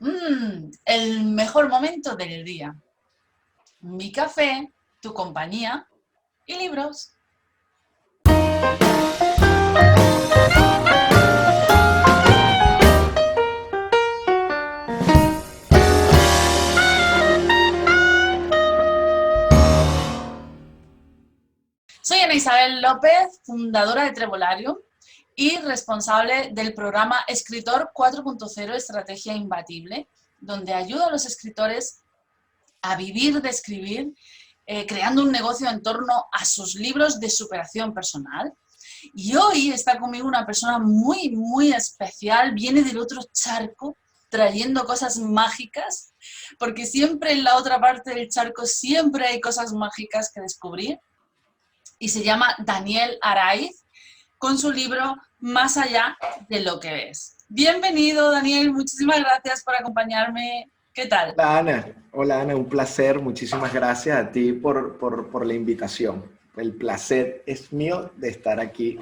El mejor momento del día. Mi café, tu compañía y libros. Soy Ana Isabel López, fundadora de Trebolarium y responsable del programa Escritor 4.0 Estrategia Imbatible, donde ayudo a los escritores a vivir de escribir, creando un negocio en torno a sus libros de superación personal. Y hoy está conmigo una persona muy especial, viene del otro charco, trayendo cosas mágicas, porque siempre en la otra parte del charco siempre hay cosas mágicas que descubrir. Y se llama Daniel Araiz, con su libro Más allá de lo que ves. Bienvenido, Daniel, muchísimas gracias por acompañarme. ¿Qué tal? Hola Ana, un placer, muchísimas gracias a ti por la invitación. El placer es mío de estar aquí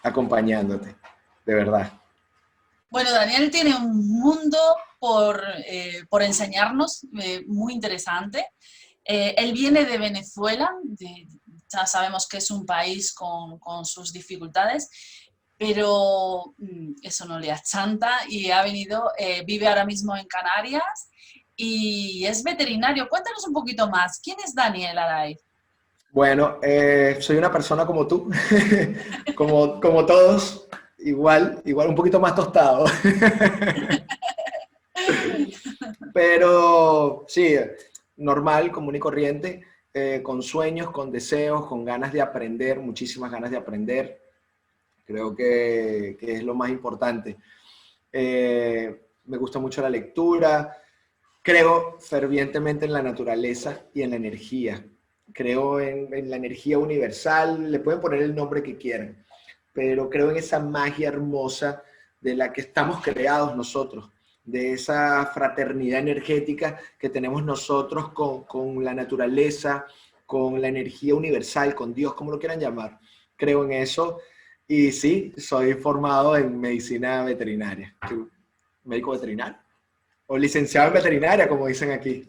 acompañándote, de verdad. Bueno, Daniel tiene un mundo por enseñarnos muy interesante. Él viene de Venezuela, ya sabemos que es un país con sus dificultades, pero eso no le achanta y ha venido, vive ahora mismo en Canarias y es veterinario. Cuéntanos un poquito más. ¿Quién es Daniel Araiz? Bueno, soy una persona como tú, como todos, igual un poquito más tostado. Pero sí, normal, común y corriente, con sueños, con deseos, con ganas de aprender, muchísimas ganas de aprender. Creo que es lo más importante. Me gusta mucho la lectura, creo fervientemente en la naturaleza y en la energía. Creo en la energía universal, le pueden poner el nombre que quieran, pero creo en esa magia hermosa de la que estamos creados nosotros, de esa fraternidad energética que tenemos nosotros con la naturaleza, con la energía universal, con Dios, como lo quieran llamar. Creo en eso y sí, soy formado en medicina veterinaria. ¿Médico veterinario? O licenciado en veterinaria, como dicen aquí.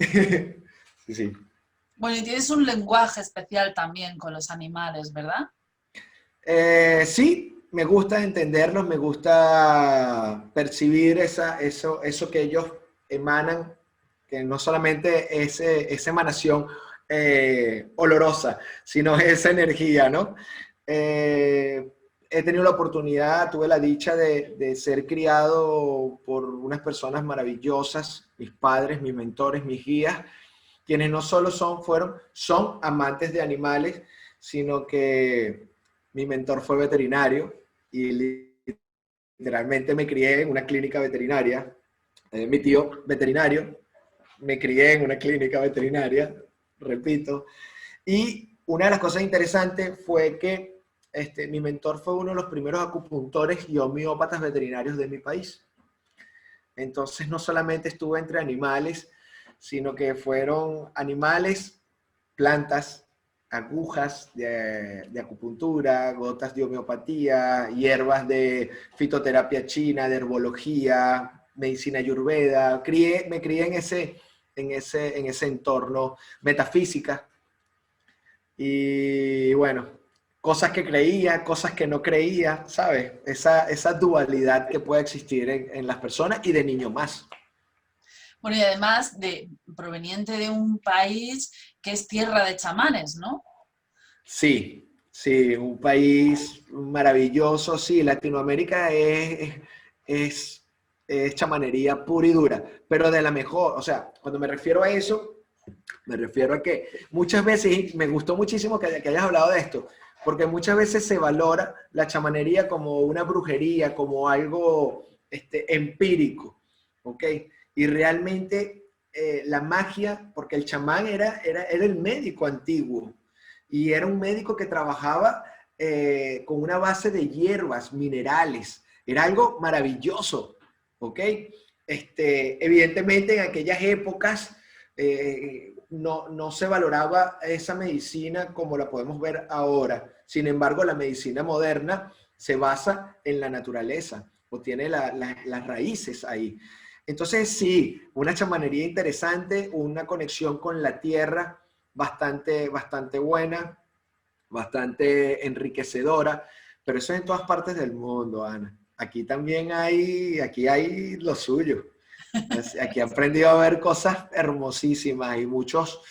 Sí, sí. Bueno, y tienes un lenguaje especial también con los animales, ¿verdad? Sí, me gusta entenderlos, me gusta percibir eso que ellos emanan, que no solamente es esa emanación olorosa, sino esa energía, ¿no? Eh, He tenido la oportunidad, tuve la dicha de ser criado por unas personas maravillosas, mis padres, mis mentores, mis guías, quienes no solo son amantes de animales, sino que mi mentor fue veterinario y literalmente me crié en una clínica veterinaria. Mi tío veterinario, me crié en una clínica veterinaria, repito. Y una de las cosas interesantes fue que mi mentor fue uno de los primeros acupuntores y homeópatas veterinarios de mi país. Entonces no solamente estuve entre animales, sino que fueron animales, plantas, agujas de acupuntura, gotas de homeopatía, hierbas de fitoterapia china, de herbología, medicina ayurveda. Me crié en ese entorno, metafísica. Y bueno, cosas que creía, cosas que no creía, ¿sabes? Esa dualidad que puede existir en las personas y de niño más. Bueno, y además proveniente de un país que es tierra de chamanes, ¿no? Sí, sí, un país maravilloso, sí, Latinoamérica es, es chamanería pura y dura, pero de la mejor, o sea, cuando me refiero a eso, me refiero a que muchas veces, y me gustó muchísimo que hayas hablado de esto, porque muchas veces se valora la chamanería como una brujería, como algo empírico, ¿ok? Y realmente la magia, porque el chamán era el médico antiguo, y era un médico que trabajaba con una base de hierbas, minerales, era algo maravilloso, ¿ok? Evidentemente en aquellas épocas no se valoraba esa medicina como la podemos ver ahora. Sin embargo, la medicina moderna se basa en la naturaleza o tiene las raíces ahí. Entonces, sí, una chamanería interesante, una conexión con la tierra bastante, bastante buena, bastante enriquecedora, pero eso es en todas partes del mundo, Ana. Aquí hay lo suyo. Aquí he aprendido a ver cosas hermosísimas y muchos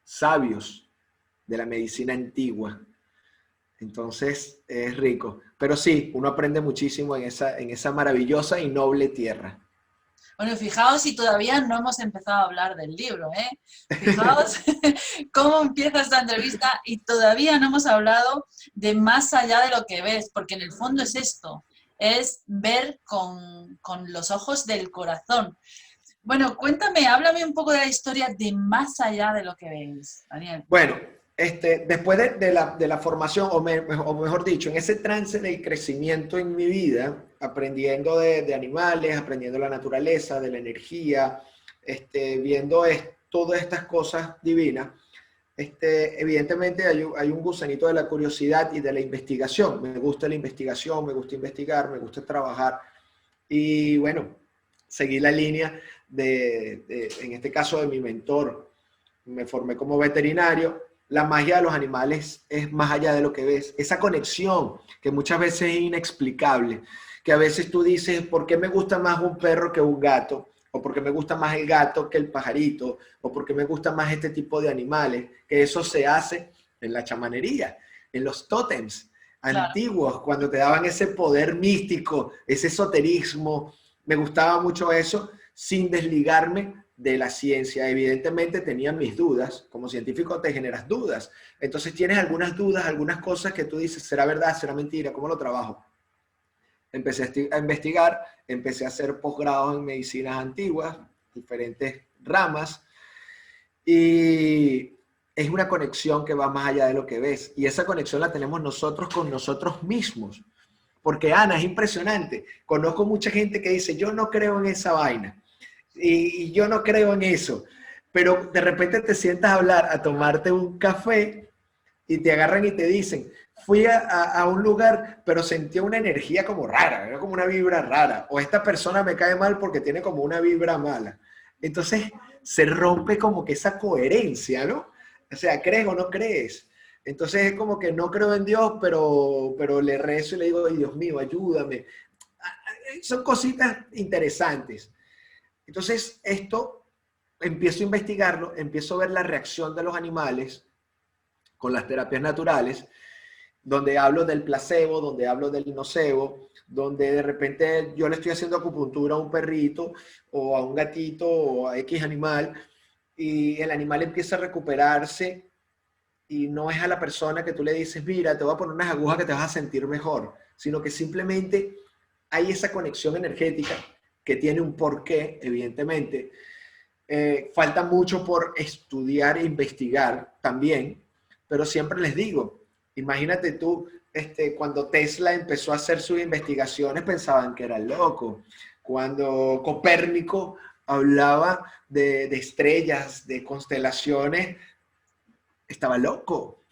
sabios de la medicina antigua. Entonces es rico. Pero sí, uno aprende muchísimo en esa maravillosa y noble tierra. Bueno, fijaos si todavía no hemos empezado a hablar del libro, ¿eh? Fijaos cómo empieza esta entrevista y todavía no hemos hablado de más allá de lo que ves, porque en el fondo es esto, es ver con los ojos del corazón. Bueno, cuéntame, háblame un poco de la historia de más allá de lo que ves, Daniel. Bueno, después de la formación, o mejor dicho, en ese trance del crecimiento en mi vida, aprendiendo de animales, aprendiendo la naturaleza, de la energía, viendo todas estas cosas divinas, evidentemente hay un gusanito de la curiosidad y de la investigación. Me gusta la investigación, me gusta investigar, me gusta trabajar. Y bueno, seguí la línea en este caso, de mi mentor. Me formé como veterinario. La magia de los animales es más allá de lo que ves. Esa conexión que muchas veces es inexplicable, que a veces tú dices, ¿por qué me gusta más un perro que un gato? O porque me gusta más el gato que el pajarito, o porque me gusta más este tipo de animales, que eso se hace en la chamanería, en los tótems Claro. antiguos, cuando te daban ese poder místico, ese esoterismo. Me gustaba mucho eso, sin desligarme de la ciencia. Evidentemente tenía mis dudas, como científico te generas dudas, entonces tienes algunas dudas, algunas cosas que tú dices, ¿será verdad, será mentira? ¿Cómo lo trabajo? Empecé a investigar, empecé a hacer posgrados en medicinas antiguas, diferentes ramas, y es una conexión que va más allá de lo que ves, y esa conexión la tenemos nosotros con nosotros mismos, porque Ana, es impresionante, conozco mucha gente que dice, yo no creo en esa vaina, y yo no creo en eso, pero de repente te sientas a hablar, a tomarte un café, y te agarran y te dicen, fui a un lugar, pero sentí una energía como rara, era como una vibra rara, o esta persona me cae mal porque tiene como una vibra mala. Entonces se rompe como que esa coherencia, ¿no? O sea, ¿crees o no crees? Entonces es como que no creo en Dios, pero le rezo y le digo, ay Dios mío, ayúdame. Son cositas interesantes. Entonces esto empiezo a investigarlo, empiezo a ver la reacción de los animales con las terapias naturales, donde hablo del placebo, donde hablo del nocebo, donde de repente yo le estoy haciendo acupuntura a un perrito o a un gatito o a X animal y el animal empieza a recuperarse y no es a la persona que tú le dices, mira, te voy a poner unas agujas que te vas a sentir mejor, sino que simplemente hay esa conexión energética que tiene un porqué, evidentemente. Falta mucho por estudiar e investigar también, pero siempre les digo, imagínate tú, cuando Tesla empezó a hacer sus investigaciones pensaban que era loco. Cuando Copérnico hablaba de estrellas, de constelaciones, estaba loco,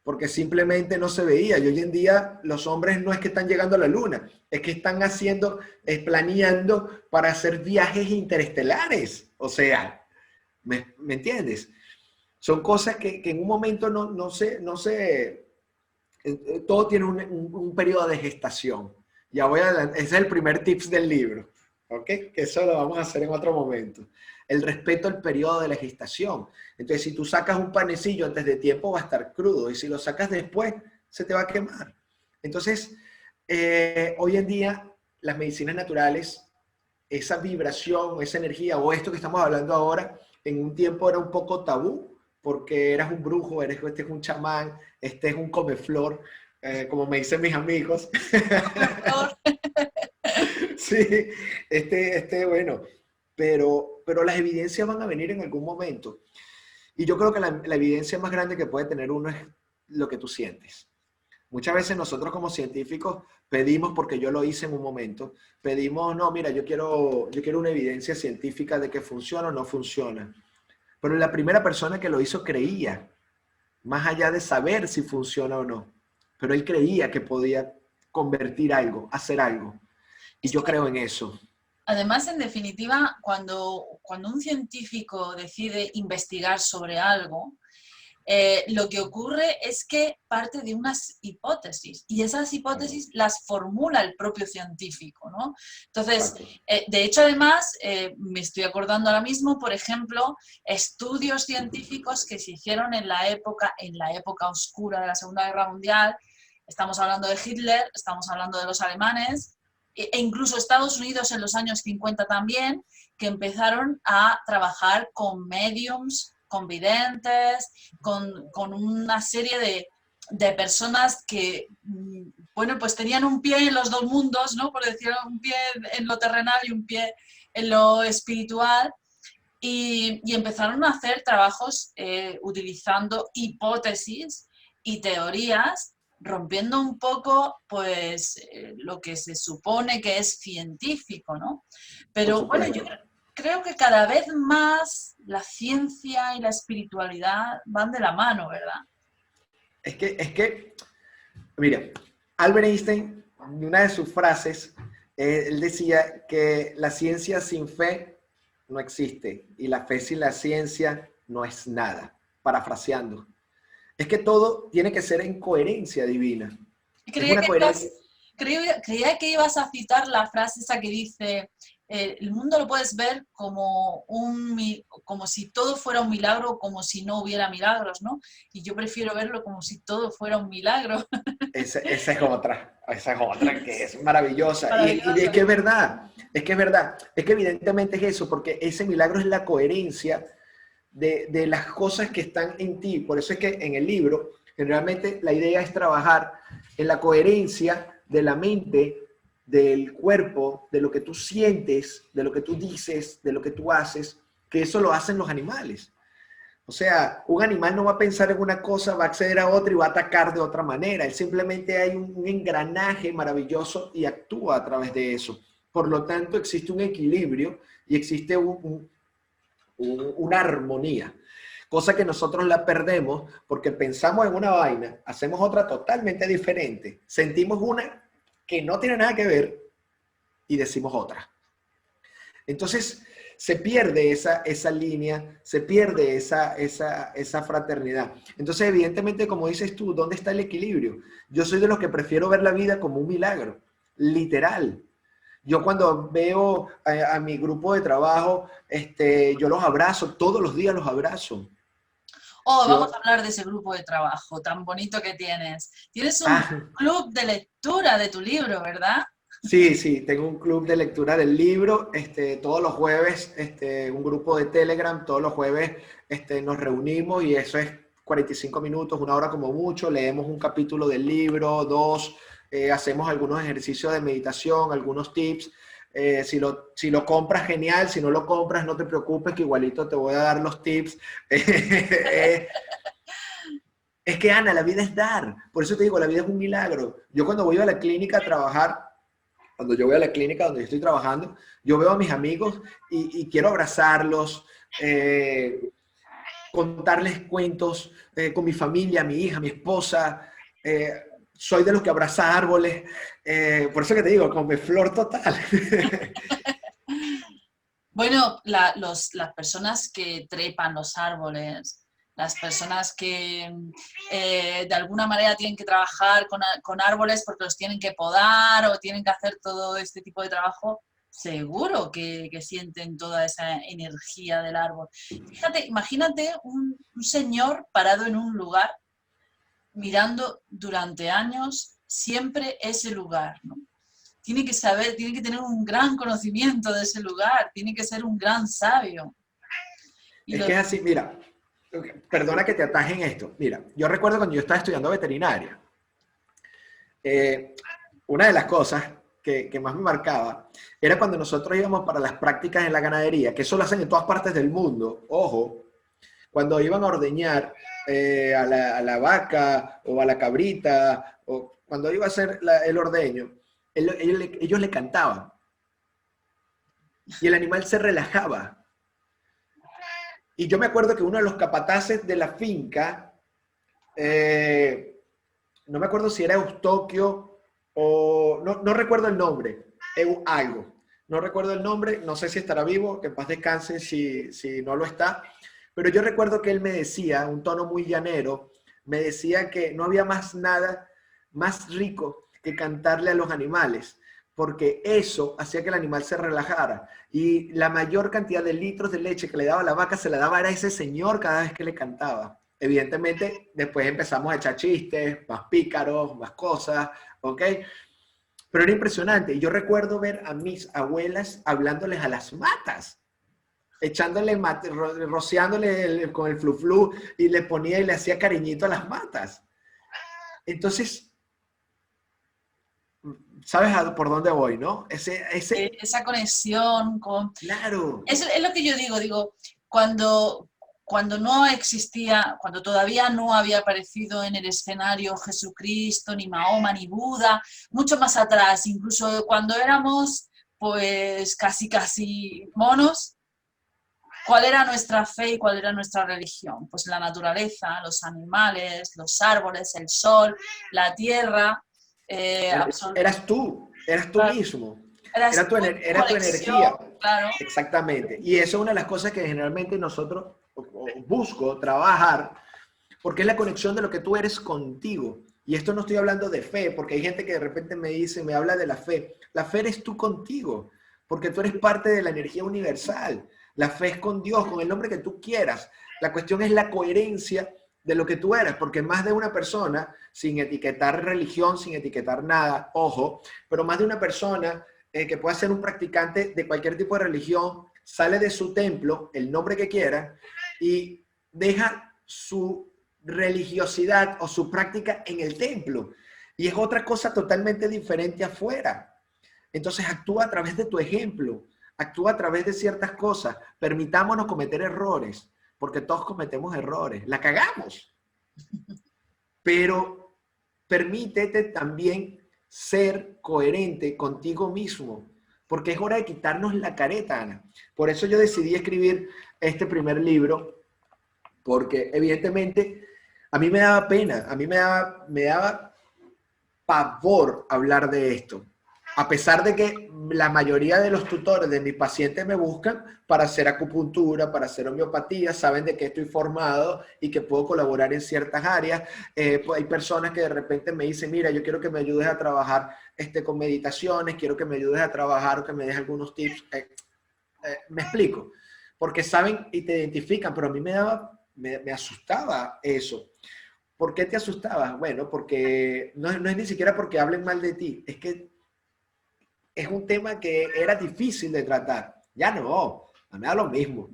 porque simplemente no se veía. Y hoy en día los hombres no es que están llegando a la luna, es que están planeando para hacer viajes interestelares. O sea, ¿me entiendes? Son cosas que en un momento todo tiene un periodo de gestación. Ya voy a, ese es el primer tips del libro, ¿ok? Que eso lo vamos a hacer en otro momento. El respeto al periodo de la gestación. Entonces, si tú sacas un panecillo antes de tiempo, va a estar crudo. Y si lo sacas después, se te va a quemar. Entonces, hoy en día, las medicinas naturales, esa vibración, esa energía, o esto que estamos hablando ahora, en un tiempo era un poco tabú, porque eras un brujo, este es un chamán, este es un comeflor, como me dicen mis amigos. Sí, bueno, pero las evidencias van a venir en algún momento. Y yo creo que la evidencia más grande que puede tener uno es lo que tú sientes. Muchas veces nosotros como científicos pedimos, porque yo lo hice en un momento, pedimos, no, mira, yo quiero una evidencia científica de que funciona o no funciona. Pero la primera persona que lo hizo creía, más allá de saber si funciona o no, pero él creía que podía convertir algo, hacer algo. Y yo creo en eso. Además, en definitiva, cuando un científico decide investigar sobre algo, lo que ocurre es que parte de unas hipótesis y esas hipótesis las formula el propio científico, ¿no? Entonces, Exacto. de hecho, además, me estoy acordando ahora mismo, por ejemplo, estudios científicos que se hicieron en la época oscura de la Segunda Guerra Mundial. Estamos hablando de Hitler, estamos hablando de los alemanes, e incluso Estados Unidos en los años 50 también, que empezaron a trabajar con mediums, con videntes, con una serie de personas que, bueno, pues tenían un pie en los dos mundos, ¿no? Por decirlo, un pie en lo terrenal y un pie en lo espiritual, y empezaron a hacer trabajos utilizando hipótesis y teorías, rompiendo un poco pues lo que se supone que es científico, ¿no? Por Pero bueno, yo supuesto. creo que cada vez más la ciencia y la espiritualidad van de la mano, ¿verdad? Mira, Albert Einstein, una de sus frases, él decía que la ciencia sin fe no existe y la fe sin la ciencia no es nada, parafraseando. Es que todo tiene que ser en coherencia divina. Es Creía una que coherencia. creía que ibas a citar la frase esa que dice, el mundo lo puedes ver como, como si todo fuera un milagro, como si no hubiera milagros, ¿no? Y yo prefiero verlo como si todo fuera un milagro. Esa es otra que es maravillosa. Y es Maravilloso. que es verdad, es que es verdad, es que evidentemente es eso, porque ese milagro es la coherencia de las cosas que están en ti. Por eso es que en el libro, generalmente la idea es trabajar en la coherencia de la mente, del cuerpo, de lo que tú sientes, de lo que tú dices, de lo que tú haces, que eso lo hacen los animales. O sea, un animal no va a pensar en una cosa, va a acceder a otra y va a atacar de otra manera. Él simplemente hay un engranaje maravilloso y actúa a través de eso. Por lo tanto, existe un equilibrio y existe una armonía. Cosa que nosotros la perdemos porque pensamos en una vaina, hacemos otra totalmente diferente, sentimos una que no tiene nada que ver y decimos otra. Entonces, se pierde esa línea, se pierde esa fraternidad. Entonces, evidentemente, como dices tú, ¿dónde está el equilibrio? Yo soy de los que prefiero ver la vida como un milagro, literal. Yo cuando veo a mi grupo de trabajo, yo los abrazo, todos los días los abrazo. Oh, vamos a Yo, hablar de ese grupo de trabajo tan bonito que tienes. Tienes un ah, club de lectura de tu libro, ¿verdad? sí, sí, tengo un club de lectura del libro, todos los jueves, un grupo de Telegram, todos los jueves nos reunimos y eso es 45 minutos, una hora como mucho, leemos un capítulo del libro, dos, hacemos algunos ejercicios de meditación, algunos tips. Si lo compras, genial, si no lo compras, no te preocupes, que igualito te voy a dar los tips. Es que, Ana, la vida es dar, por eso te digo, la vida es un milagro. Yo cuando voy a la clínica a trabajar, cuando yo voy a la clínica donde yo estoy trabajando, yo veo a mis amigos y quiero abrazarlos, contarles cuentos con mi familia, mi hija, mi esposa. Soy de los que abraza árboles. Por eso que te digo, come flor total. Bueno, las personas que trepan los árboles, las personas que de alguna manera tienen que trabajar con árboles porque los tienen que podar o tienen que hacer todo este tipo de trabajo, seguro que sienten toda esa energía del árbol. Fíjate, imagínate un señor parado en un lugar mirando durante años siempre ese lugar, ¿no? Tiene que saber, tiene que tener un gran conocimiento de ese lugar, tiene que ser un gran sabio. Y Es lo, que es así, mira, perdona que te ataje en esto. Mira, yo recuerdo cuando yo estaba estudiando veterinaria, eh, una de las cosas que más me marcaba era cuando nosotros íbamos para las prácticas en la ganadería, que eso lo hacen en todas partes del mundo, ojo, cuando iban a ordeñar a la vaca o a la cabrita, o cuando iba a hacer el ordeño, ellos le cantaban y el animal se relajaba. Y yo me acuerdo que uno de los capataces de la finca, no me acuerdo si era Eustoquio o no recuerdo el nombre. algo. No recuerdo el nombre, no sé si estará vivo, que en paz descanse si no lo está, pero yo recuerdo que él me decía, un tono muy llanero, me decía que no había más nada más rico que cantarle a los animales, porque eso hacía que el animal se relajara. Y la mayor cantidad de litros de leche que le daba la vaca se la daba a ese señor cada vez que le cantaba. Evidentemente, después empezamos a echar chistes, más pícaros, más cosas, ¿ok? Pero era impresionante. Y yo recuerdo ver a mis abuelas hablándoles a las matas, echándole mate, rociándole con el flu y le ponía y le hacía cariñito a las matas. Entonces, ¿sabes por dónde voy, no? Esa conexión con... Claro. Eso es lo que yo digo, cuando no existía, cuando todavía no había aparecido en el escenario Jesucristo, ni Mahoma, ni Buda, mucho más atrás, incluso cuando éramos pues casi monos, ¿cuál era nuestra fe y cuál era nuestra religión? Pues la naturaleza, los animales, los árboles, el sol, la tierra. Eras tú mismo. Era tu energía. Claro. Exactamente. Y eso es una de las cosas que generalmente nosotros busco trabajar, porque es la conexión de lo que tú eres contigo. Y esto no estoy hablando de fe, porque hay gente que de repente me habla de la fe. La fe eres tú contigo, porque tú eres parte de la energía universal. La fe es con Dios, con el nombre que tú quieras. La cuestión es la coherencia de lo que tú eres, porque más de una persona, sin etiquetar religión, sin etiquetar nada, ojo, pero más de una persona que pueda ser un practicante de cualquier tipo de religión, sale de su templo, el nombre que quiera, y deja su religiosidad o su práctica en el templo. Y es otra cosa totalmente diferente afuera. Entonces actúa a través de tu ejemplo, actúa a través de ciertas cosas. Permitámonos cometer errores, porque todos cometemos errores, la cagamos. Pero permítete también ser coherente contigo mismo, porque es hora de quitarnos la careta, Ana. Por eso yo decidí escribir este primer libro, porque evidentemente a mí me daba pena, a mí me daba pavor hablar de esto. A pesar de que la mayoría de los tutores de mis pacientes me buscan para hacer acupuntura, para hacer homeopatía, saben de qué estoy formado y que puedo colaborar en ciertas áreas. Pues hay personas que de repente me dicen, mira, yo quiero que me ayudes a trabajar con meditaciones, quiero que me ayudes a trabajar o que me des algunos tips. Me explico, porque saben y te identifican, pero a mí me asustaba eso. ¿Por qué te asustaba? Bueno, porque no es ni siquiera porque hablen mal de ti, es que es un tema que era difícil de tratar. Ya no, a mí me da lo mismo.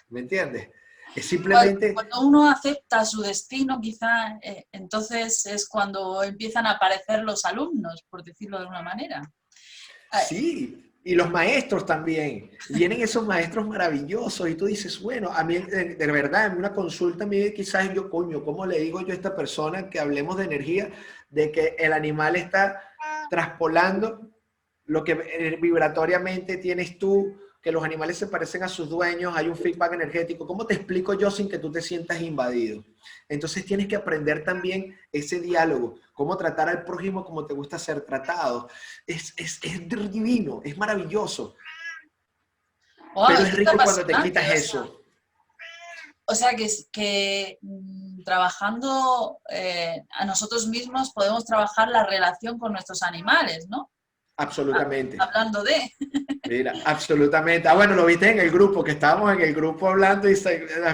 ¿Me entiendes? Es simplemente... Cuando uno acepta su destino, quizá, entonces es cuando empiezan a aparecer los alumnos, por decirlo de alguna manera. Sí, y los maestros también. Vienen esos maestros maravillosos y tú dices, bueno, a mí de verdad, en una consulta, a mí quizás yo, coño, ¿cómo le digo yo a esta persona que hablemos de energía, de que el animal está traspolando lo que vibratoriamente tienes tú, que los animales se parecen a sus dueños, hay un feedback energético? ¿Cómo te explico yo sin que tú te sientas invadido? Entonces tienes que aprender también ese diálogo, cómo tratar al prójimo como te gusta ser tratado. Es divino, es maravilloso. Wow, pero es rico cuando te quitas eso. O sea que trabajando a nosotros mismos podemos trabajar la relación con nuestros animales, ¿no? Absolutamente. Hablando de... Mira, absolutamente. Ah, bueno, lo viste en el grupo, que estábamos en el grupo hablando y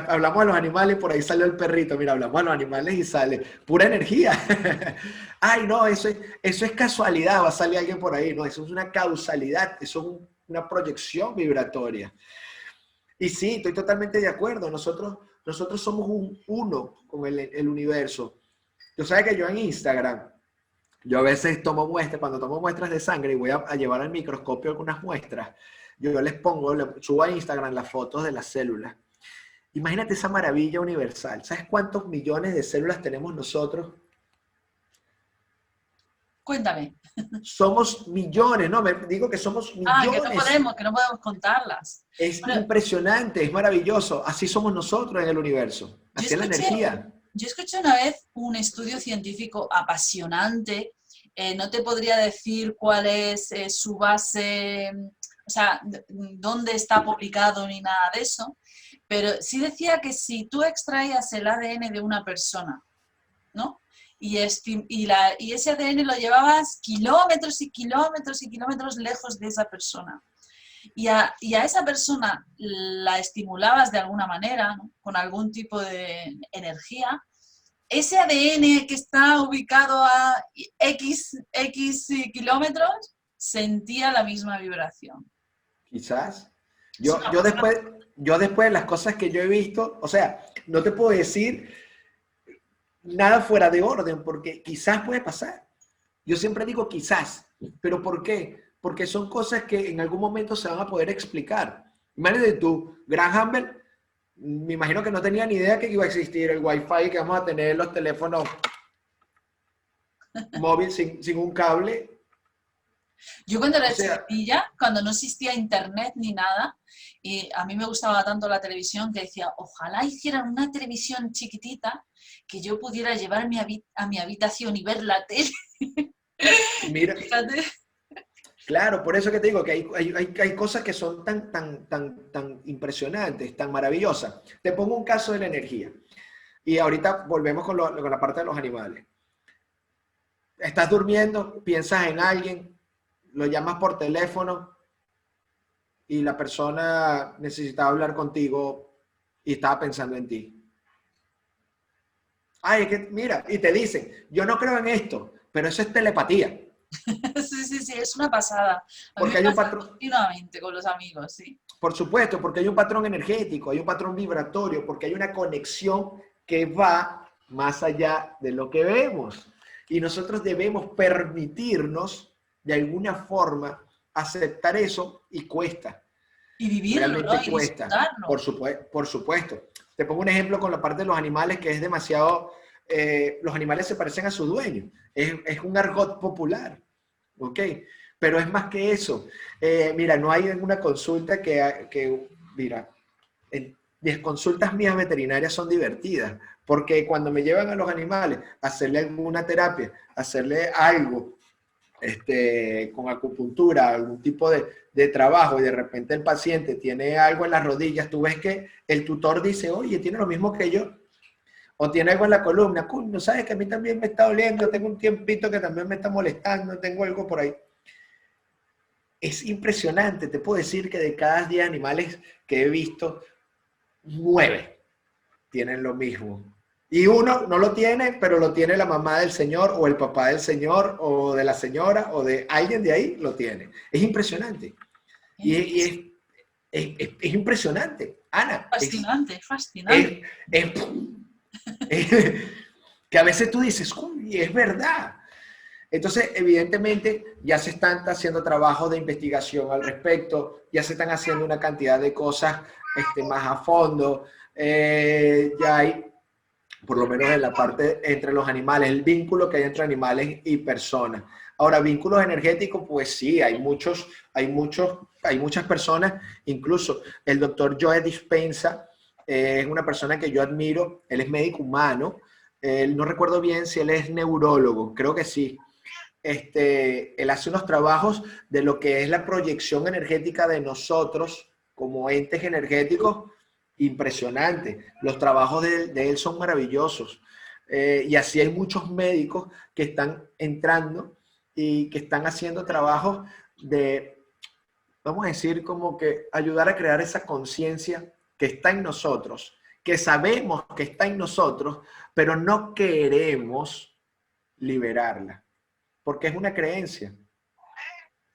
hablamos de los animales y por ahí salió el perrito. Mira, hablamos de los animales y sale pura energía. Ay, no, eso es casualidad, va a salir alguien por ahí. No, eso es una causalidad, eso es una proyección vibratoria. Y sí, estoy totalmente de acuerdo. Nosotros somos uno con el universo. Tú sabes que yo en Instagram, yo a veces tomo muestras, cuando tomo muestras de sangre y voy a llevar al microscopio algunas muestras, yo les subo a Instagram las fotos de las células. Imagínate esa maravilla universal. ¿Sabes cuántos millones de células tenemos nosotros? Cuéntame. Somos millones, no, me digo que somos millones. Que no podemos contarlas. Es impresionante, es maravilloso. Así somos nosotros en el universo. Así es la energía. Yo escuché una vez un estudio científico apasionante no te podría decir cuál es su base, o sea, dónde está publicado ni nada de eso, pero sí decía que si tú extraías el ADN de una persona, ¿no? Y ese ADN lo llevabas kilómetros y kilómetros y kilómetros lejos de esa persona. Y a esa persona la estimulabas de alguna manera, ¿no? Con algún tipo de energía. Ese ADN que está ubicado a X kilómetros sentía la misma vibración. Quizás. Es Yo, una yo pasada. después, yo después de las cosas que yo he visto, o sea, no te puedo decir nada fuera de orden, porque quizás puede pasar. Yo siempre digo quizás, pero ¿por qué? Porque son cosas que en algún momento se van a poder explicar. Imagínate tú, Graham Bell, me imagino que no tenía ni idea que iba a existir el Wi-Fi, que vamos a tener los teléfonos móviles sin un cable. Yo cuando O era sea, chiquitilla, cuando no existía internet ni nada, y a mí me gustaba tanto la televisión que decía, ojalá hicieran una televisión chiquitita que yo pudiera llevarme a mi habitación y ver la tele. mira, Fíjate. claro, por eso que te digo que hay cosas que son tan impresionantes, tan maravillosas. Te pongo un caso de la energía. Y ahorita volvemos con la parte de los animales. Estás durmiendo, piensas en alguien, lo llamas por teléfono y la persona necesitaba hablar contigo y estaba pensando en ti. Ay, es que, mira, y te dicen, yo no creo en esto, pero eso es telepatía, Sí, sí, sí, es una pasada. A mí me porque hay un pasa patrón, continuamente con los amigos, sí. por supuesto, porque hay un patrón energético, hay un patrón vibratorio, porque hay una conexión que va más allá de lo que vemos. Y nosotros debemos permitirnos, de alguna forma, aceptar eso y cuesta. Y vivirlo, ¿no? Realmente Y cuesta, disfrutarlo. por supuesto. Te pongo un ejemplo con la parte de los animales que es demasiado, los animales se parecen a su dueño, es un argot popular, ¿ok? Pero es más que eso. Mira, no hay ninguna consulta mira, mis consultas mías veterinarias son divertidas, porque cuando me llevan a los animales a hacerle alguna terapia, a hacerle algo, con acupuntura, algún tipo de trabajo y de repente el paciente tiene algo en las rodillas, tú ves que el tutor dice, oye, tiene lo mismo que yo, o tiene algo en la columna, no sabes que a mí también me está doliendo, tengo un tiempito que también me está molestando, tengo algo por ahí. Es impresionante, te puedo decir que de cada 10 animales que he visto, 9 tienen lo mismo. Y uno no lo tiene, pero lo tiene la mamá del señor o el papá del señor o de la señora o de alguien de ahí lo tiene. Es impresionante. Y es impresionante. Ana, Fascinante, es, fascinante. es, es, que a veces tú dices, uy, es verdad. Entonces, evidentemente, ya se están haciendo trabajos de investigación al respecto, ya se están haciendo una cantidad de cosas más a fondo, ya hay por lo menos en la parte entre los animales, el vínculo que hay entre animales y personas. Ahora, vínculos energéticos, pues sí, hay muchas personas, incluso el doctor Joe Dispenza es una persona que yo admiro, él es médico humano, no recuerdo bien si él es neurólogo, creo que sí. Él hace unos trabajos de lo que es la proyección energética de nosotros como entes energéticos impresionante. Los trabajos de él son maravillosos. Y así hay muchos médicos que están entrando y que están haciendo trabajos de, vamos a decir, como que ayudar a crear esa conciencia que está en nosotros, que sabemos que está en nosotros, pero no queremos liberarla, porque es una creencia,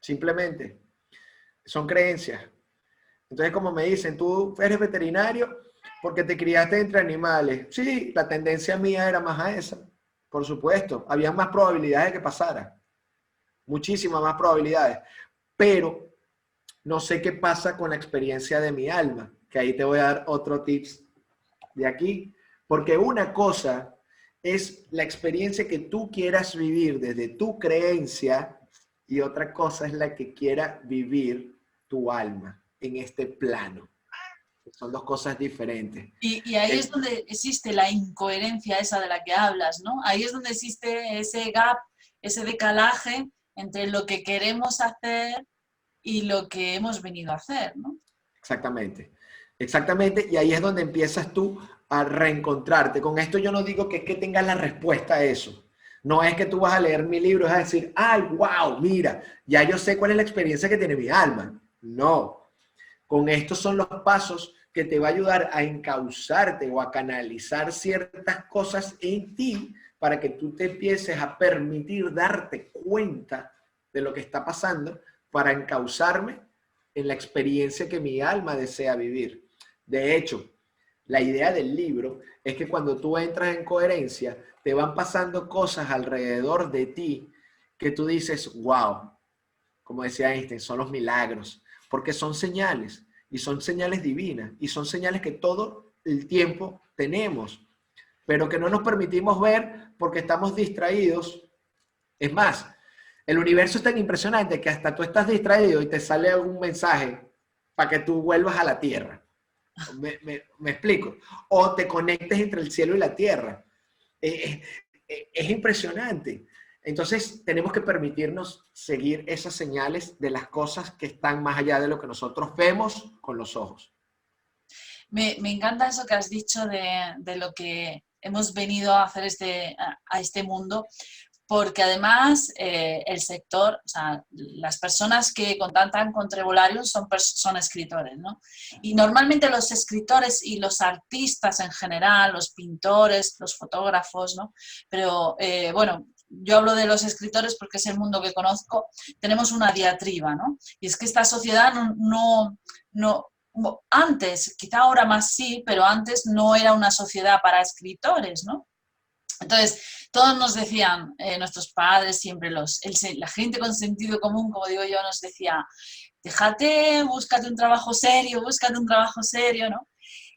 simplemente. Son creencias. Entonces, como me dicen, tú eres veterinario porque te criaste entre animales. Sí, la tendencia mía era más a esa, por supuesto. Había más probabilidades de que pasara, muchísimas más probabilidades. Pero no sé qué pasa con la experiencia de mi alma, que ahí te voy a dar otro tips de aquí. Porque una cosa es la experiencia que tú quieras vivir desde tu creencia y otra cosa es la que quiera vivir tu alma en este plano. Son dos cosas diferentes. Y ahí es donde existe la incoherencia esa de la que hablas, ¿no? Ahí es donde existe ese gap ese decalaje entre lo que queremos hacer y lo que hemos venido a hacer, ¿no? Exactamente, exactamente, y ahí es donde empiezas tú a reencontrarte. Con esto yo no digo que es que tengas la respuesta a eso. No es que tú vas a leer mi libro y vas a decir, ay, wow, mira, ya yo sé cuál es la experiencia que tiene mi alma. No, con estos son los pasos que te va a ayudar a encauzarte o a canalizar ciertas cosas en ti para que tú te empieces a permitir darte cuenta de lo que está pasando para encauzarme en la experiencia que mi alma desea vivir. De hecho, la idea del libro es que cuando tú entras en coherencia, te van pasando cosas alrededor de ti que tú dices, wow, como decía Einstein, son los milagros, porque son señales, y son señales divinas, y son señales que todo el tiempo tenemos, pero que no nos permitimos ver porque estamos distraídos. Es más, el universo es tan impresionante que hasta tú estás distraído y te sale algún mensaje para que tú vuelvas a la tierra. ¿Me explico? O te conectes entre el cielo y la tierra. Es impresionante. Entonces, tenemos que permitirnos seguir esas señales de las cosas que están más allá de lo que nosotros vemos con los ojos. Me encanta eso que has dicho de lo que hemos venido a hacer a este mundo, porque además el sector, o sea, las personas que contactan con Trevolarium son escritores, ¿no? Y normalmente los escritores y los artistas en general, los pintores, los fotógrafos, ¿no? Pero bueno, yo hablo de los escritores porque es el mundo que conozco, tenemos una diatriba, ¿no? Y es que esta sociedad no antes, quizá ahora más sí, pero antes no era una sociedad para escritores, ¿no? Entonces, todos nos decían, nuestros padres, siempre la gente con sentido común, como digo yo, nos decía, déjate, búscate un trabajo serio, ¿no?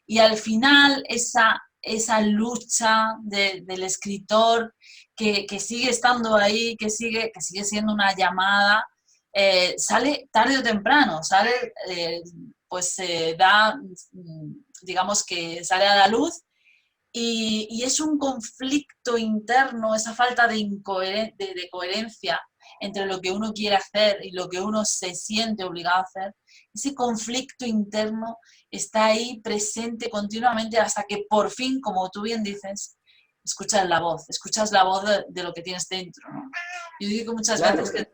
Y al final, esa lucha del escritor que sigue estando ahí, que sigue siendo una llamada, sale tarde o temprano, pues digamos que sale a la luz. Y es un conflicto interno, esa falta de coherencia entre lo que uno quiere hacer y lo que uno se siente obligado a hacer. Ese conflicto interno está ahí presente continuamente hasta que por fin, como tú bien dices, escuchas la voz de lo que tienes dentro, ¿no? Yo digo muchas Claro. veces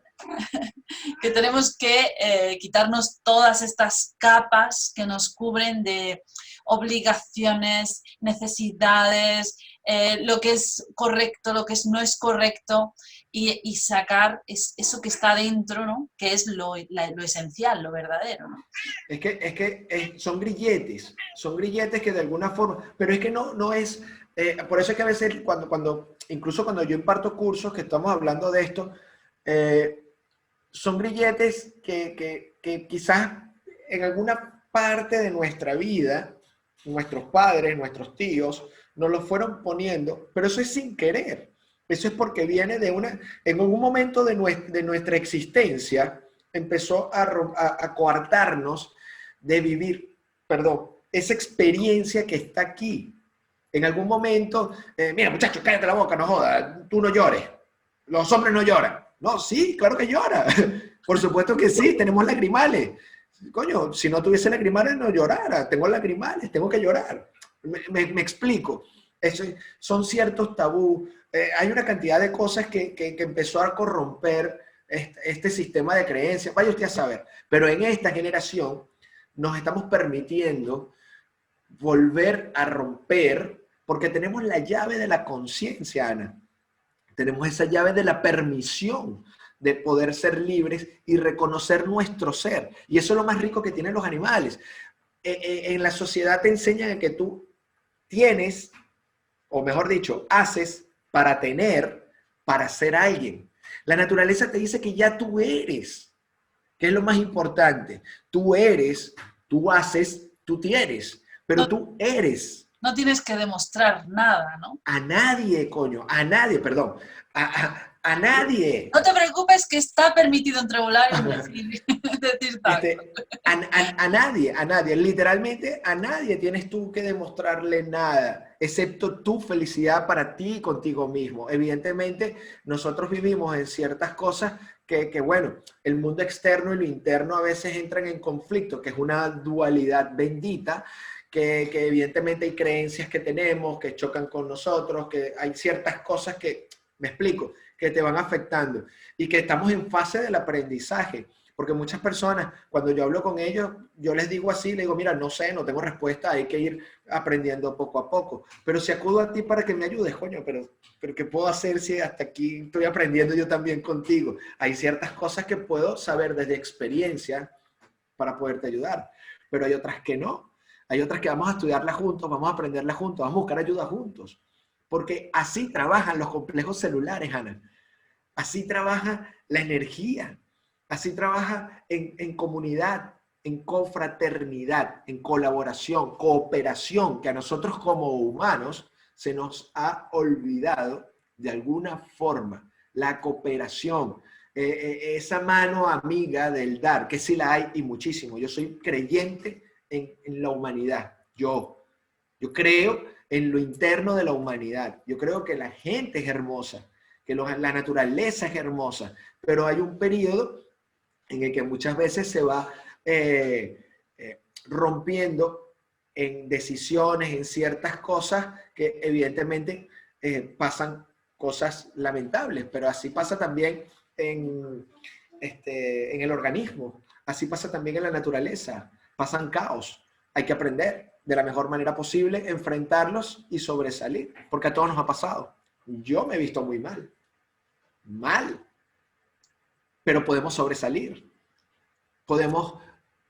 que tenemos que quitarnos todas estas capas que nos cubren de obligaciones, necesidades, lo que es correcto, lo que no es correcto, y sacar eso que está dentro, ¿no? Que es lo esencial, lo verdadero, ¿no? Son grilletes que de alguna forma, pero es que no es, por eso es que a veces incluso cuando yo imparto cursos que estamos hablando de esto, son grilletes que quizás en alguna parte de nuestra vida, nuestros padres, nuestros tíos, nos los fueron poniendo, pero eso es sin querer. Eso es porque viene en algún momento de nuestra existencia, empezó a coartarnos de vivir, esa experiencia que está aquí. En algún momento, mira muchacho, cállate la boca, no jodas, tú no llores, los hombres no lloran. No, sí, claro que llora. Por supuesto que sí, tenemos lagrimales. Coño, si no tuviese lagrimales no llorara. Tengo lagrimales, tengo que llorar. Me explico. Son ciertos tabús. Hay una cantidad de cosas que empezó a corromper este sistema de creencias. Vaya usted a saber. Pero en esta generación nos estamos permitiendo volver a romper porque tenemos la llave de la conciencia, Ana. Tenemos esa llave de la permisión de poder ser libres y reconocer nuestro ser. Y eso es lo más rico que tienen los animales. En la sociedad te enseñan que tú tienes, o mejor dicho, haces para tener, para ser alguien. La naturaleza te dice que ya tú eres, que es lo más importante. Tú eres, tú haces, tú tienes, pero tú eres. No tienes que demostrar nada, ¿no? A nadie, coño, a nadie, perdón. A nadie. No te preocupes que está permitido en Trebolarium decir tal. A nadie, literalmente a nadie tienes tú que demostrarle nada, excepto tu felicidad para ti y contigo mismo. Evidentemente, nosotros vivimos en ciertas cosas bueno, el mundo externo y lo interno a veces entran en conflicto, que es una dualidad bendita, que evidentemente hay creencias que tenemos, que chocan con nosotros, que hay ciertas cosas que, me explico, que te van afectando y que estamos en fase del aprendizaje. Porque muchas personas, cuando yo hablo con ellos, yo les digo así, les digo, mira, no sé, no tengo respuesta, hay que ir aprendiendo poco a poco. Pero si acudo a ti para que me ayudes, coño, pero ¿qué puedo hacer si hasta aquí estoy aprendiendo yo también contigo? Hay ciertas cosas que puedo saber desde experiencia para poderte ayudar, pero hay otras que no. Hay otras que vamos a estudiarlas juntos, vamos a aprenderlas juntos, vamos a buscar ayuda juntos. Porque así trabajan los complejos celulares, Ana. Así trabaja la energía. Así trabaja en comunidad, en confraternidad, en colaboración, cooperación, que a nosotros como humanos se nos ha olvidado de alguna forma. La cooperación, esa mano amiga del dar, que sí la hay y muchísimo. Yo soy creyente en la humanidad. Yo creo en lo interno de la humanidad. Yo creo que la gente es hermosa, que la naturaleza es hermosa, pero hay un periodo en el que muchas veces se va rompiendo en decisiones, en ciertas cosas que evidentemente pasan cosas lamentables, pero así pasa también en el organismo, así pasa también en la naturaleza, pasan caos, hay que aprender de la mejor manera posible, enfrentarlos y sobresalir, porque a todos nos ha pasado. Yo me he visto muy mal, pero podemos sobresalir, podemos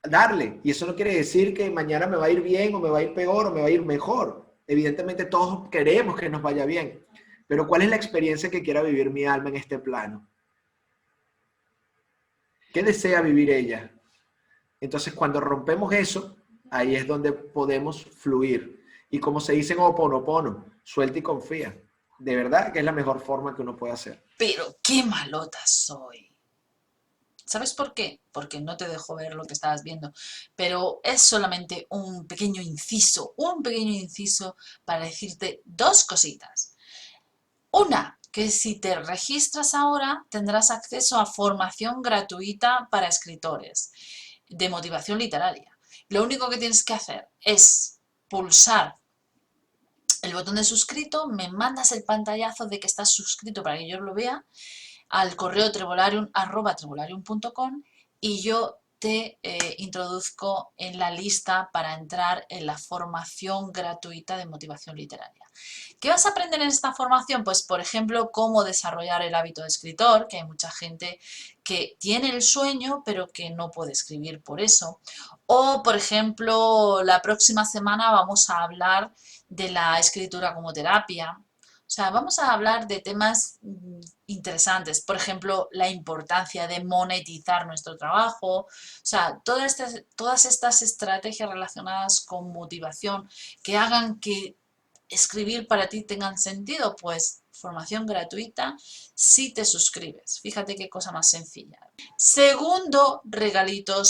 darle, y eso no quiere decir que mañana me va a ir bien o me va a ir peor o me va a ir mejor. Evidentemente todos queremos que nos vaya bien, pero ¿cuál es la experiencia que quiera vivir mi alma en este plano? ¿Qué desea vivir ella? Entonces cuando rompemos eso, ahí es donde podemos fluir. Y como se dice en Ho'oponopono, suelta y confía. De verdad que es la mejor forma que uno puede hacer. Pero qué malota soy. ¿Sabes por qué? Porque no te dejo ver lo que estabas viendo, pero es solamente un pequeño inciso para decirte dos cositas. Una, que si te registras ahora tendrás acceso a formación gratuita para escritores de motivación literaria. Lo único que tienes que hacer es pulsar el botón de suscrito, me mandas el pantallazo de que estás suscrito para que yo lo vea, al correo trebolarium@trebolarium.com y yo te introduzco en la lista para entrar en la formación gratuita de motivación literaria. ¿Qué vas a aprender en esta formación? Pues, por ejemplo, cómo desarrollar el hábito de escritor, que hay mucha gente que tiene el sueño pero que no puede escribir por eso. O, por ejemplo, la próxima semana vamos a hablar de la escritura como terapia. O sea, vamos a hablar de temas interesantes, por ejemplo, la importancia de monetizar nuestro trabajo, o sea, todas estas estrategias relacionadas con motivación que hagan que escribir para ti tengan sentido, pues formación gratuita si te suscribes. Fíjate qué cosa más sencilla. Segundo regalito,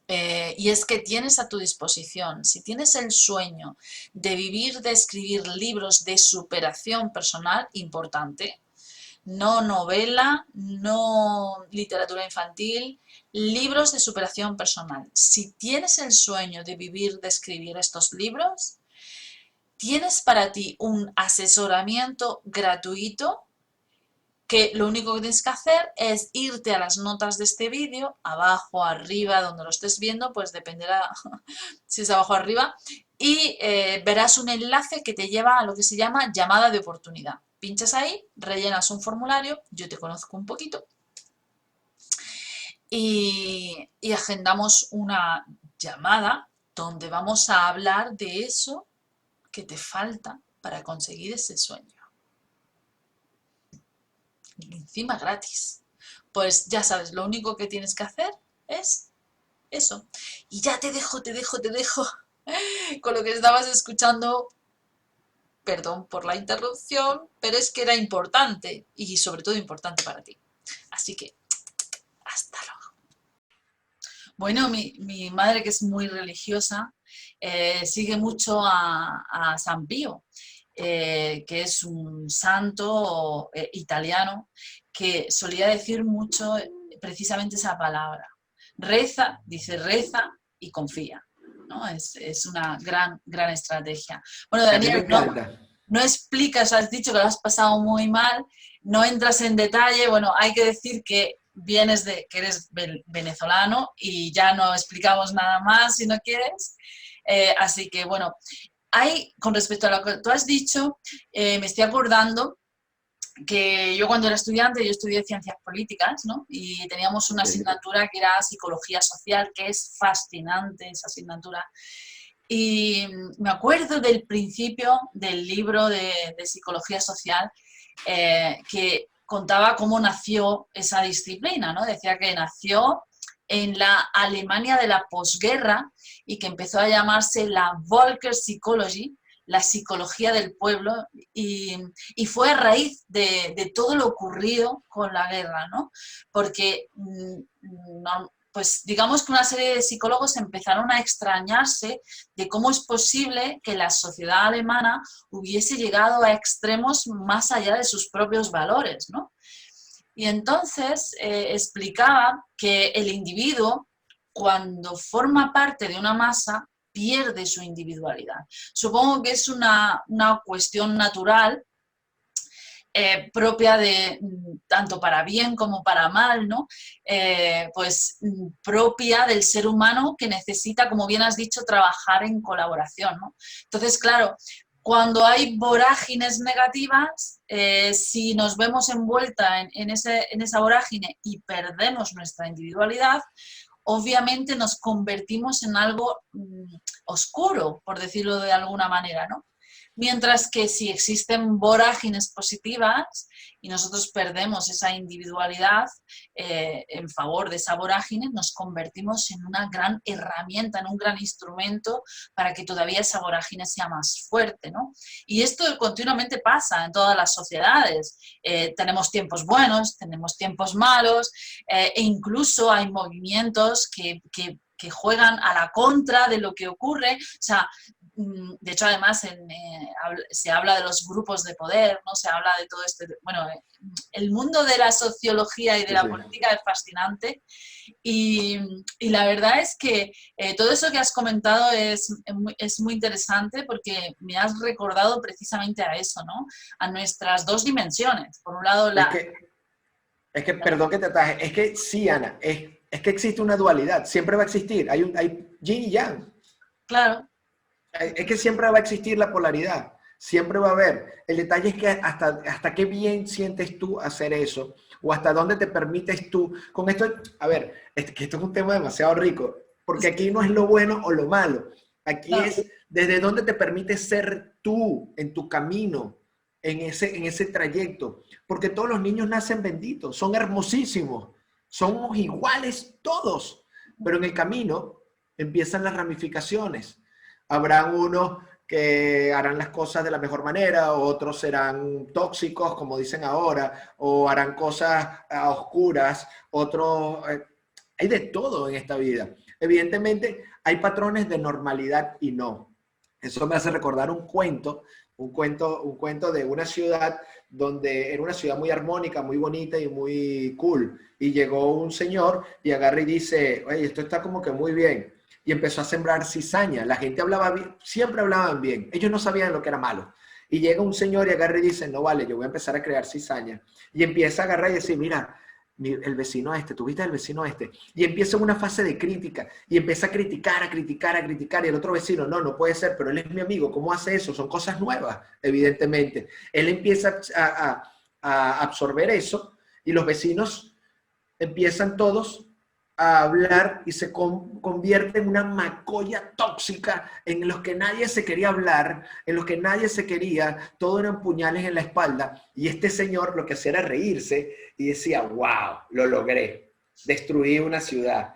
y es que tienes a tu disposición, si tienes el sueño de vivir, de escribir libros de superación personal, importante, no novela, no literatura infantil, libros de superación personal. Si tienes el sueño de vivir, de escribir estos libros, tienes para ti un asesoramiento gratuito que lo único que tienes que hacer es irte a las notas de este vídeo, abajo, arriba, donde lo estés viendo, pues dependerá si es abajo o arriba, y verás un enlace que te lleva a lo que se llama llamada de oportunidad. Pinchas ahí, rellenas un formulario, yo te conozco un poquito, y agendamos una llamada donde vamos a hablar de eso que te falta para conseguir ese sueño. Y encima gratis. Pues ya sabes, lo único que tienes que hacer es eso. Y ya te dejo con lo que estabas escuchando Perdón por la interrupción, pero es que era importante y sobre todo importante para ti. Así que, hasta luego. Bueno, mi madre, que es muy religiosa, sigue mucho a San Pío, que es un santo italiano que solía decir mucho precisamente esa palabra. Reza, dice reza y confía, ¿no? Es una gran estrategia. Bueno, A mí me Daniel, encanta. no explicas, has dicho que lo has pasado muy mal, no entras en detalle, bueno, hay que decir que que eres venezolano y ya no explicamos nada más si no quieres. Así que, bueno, con respecto a lo que tú has dicho, me estoy acordando que yo cuando era estudiante, yo estudié ciencias políticas, ¿no? Y teníamos una Sí. asignatura que era psicología social, que es fascinante esa asignatura. Y me acuerdo del principio del libro de psicología social, que contaba cómo nació esa disciplina, ¿no? Decía que nació en la Alemania de la posguerra y que empezó a llamarse la Volker Psychology, la psicología del pueblo, y fue a raíz de todo lo ocurrido con la guerra, ¿no? Porque no, pues digamos que una serie de psicólogos empezaron a extrañarse de cómo es posible que la sociedad alemana hubiese llegado a extremos más allá de sus propios valores, ¿no? Y entonces explicaba que el individuo, cuando forma parte de una masa, pierde su individualidad. Supongo que es una cuestión natural, propia de tanto para bien como para mal, ¿no? Pues propia del ser humano que necesita, como bien has dicho, trabajar en colaboración, ¿no? Entonces, claro, cuando hay vorágines negativas, si nos vemos envuelta en esa vorágine y perdemos nuestra individualidad, obviamente nos convertimos en algo oscuro, por decirlo de alguna manera, ¿no? Mientras que si existen vorágines positivas y nosotros perdemos esa individualidad en favor de esa vorágine, nos convertimos en una gran herramienta, en un gran instrumento para que todavía esa vorágine sea más fuerte, ¿no? Y esto continuamente pasa en todas las sociedades. Tenemos tiempos buenos, tenemos tiempos malos, e incluso hay movimientos que juegan a la contra de lo que ocurre. O sea, de hecho, además, se habla de los grupos de poder, ¿no? Se habla de todo este... Bueno, el mundo de la sociología y de Sí, la sí. política es fascinante y, y la verdad es que todo eso que has comentado es muy interesante porque me has recordado precisamente a eso, ¿no? A nuestras dos dimensiones. Por un lado, Es que, perdón que te ataje, es que sí, Ana, es que existe una dualidad, siempre va a existir, hay yin y yang. claro, Es que siempre va a existir la polaridad, siempre va a haber. El detalle es que hasta qué bien sientes tú hacer eso, o hasta dónde te permites tú. Con esto, a ver, que esto es un tema demasiado rico, porque aquí no es lo bueno o lo malo, aquí claro. es desde dónde te permites ser tú en tu camino, en ese trayecto, porque todos los niños nacen benditos, son hermosísimos, somos iguales todos, pero en el camino empiezan las ramificaciones. Habrán unos que harán las cosas de la mejor manera, otros serán tóxicos, como dicen ahora, o harán cosas oscuras, otros... hay de todo en esta vida. Evidentemente, hay patrones de normalidad y no. Eso me hace recordar un cuento de una ciudad donde era una ciudad muy armónica, muy bonita y muy cool. Y llegó un señor y agarra y dice, oye, esto está como que muy bien, y empezó a sembrar cizaña. La gente hablaba bien, siempre hablaban bien. Ellos no sabían lo que era malo. Y llega un señor y agarra y dice, no vale, yo voy a empezar a crear cizaña. Y empieza a agarrar y decir, mira, el vecino este, tuviste el vecino este. Y empieza una fase de crítica. Y empieza a criticar, a criticar, a criticar. Y el otro vecino, no, no puede ser, pero él es mi amigo. ¿Cómo hace eso? Son cosas nuevas, evidentemente. Él empieza a absorber eso y los vecinos empiezan todos a hablar y se convierte en una macolla tóxica en los que nadie se quería hablar, en los que nadie se quería, todo eran puñales en la espalda, y este señor lo que hacía era reírse y decía, wow, lo logré, destruí una ciudad.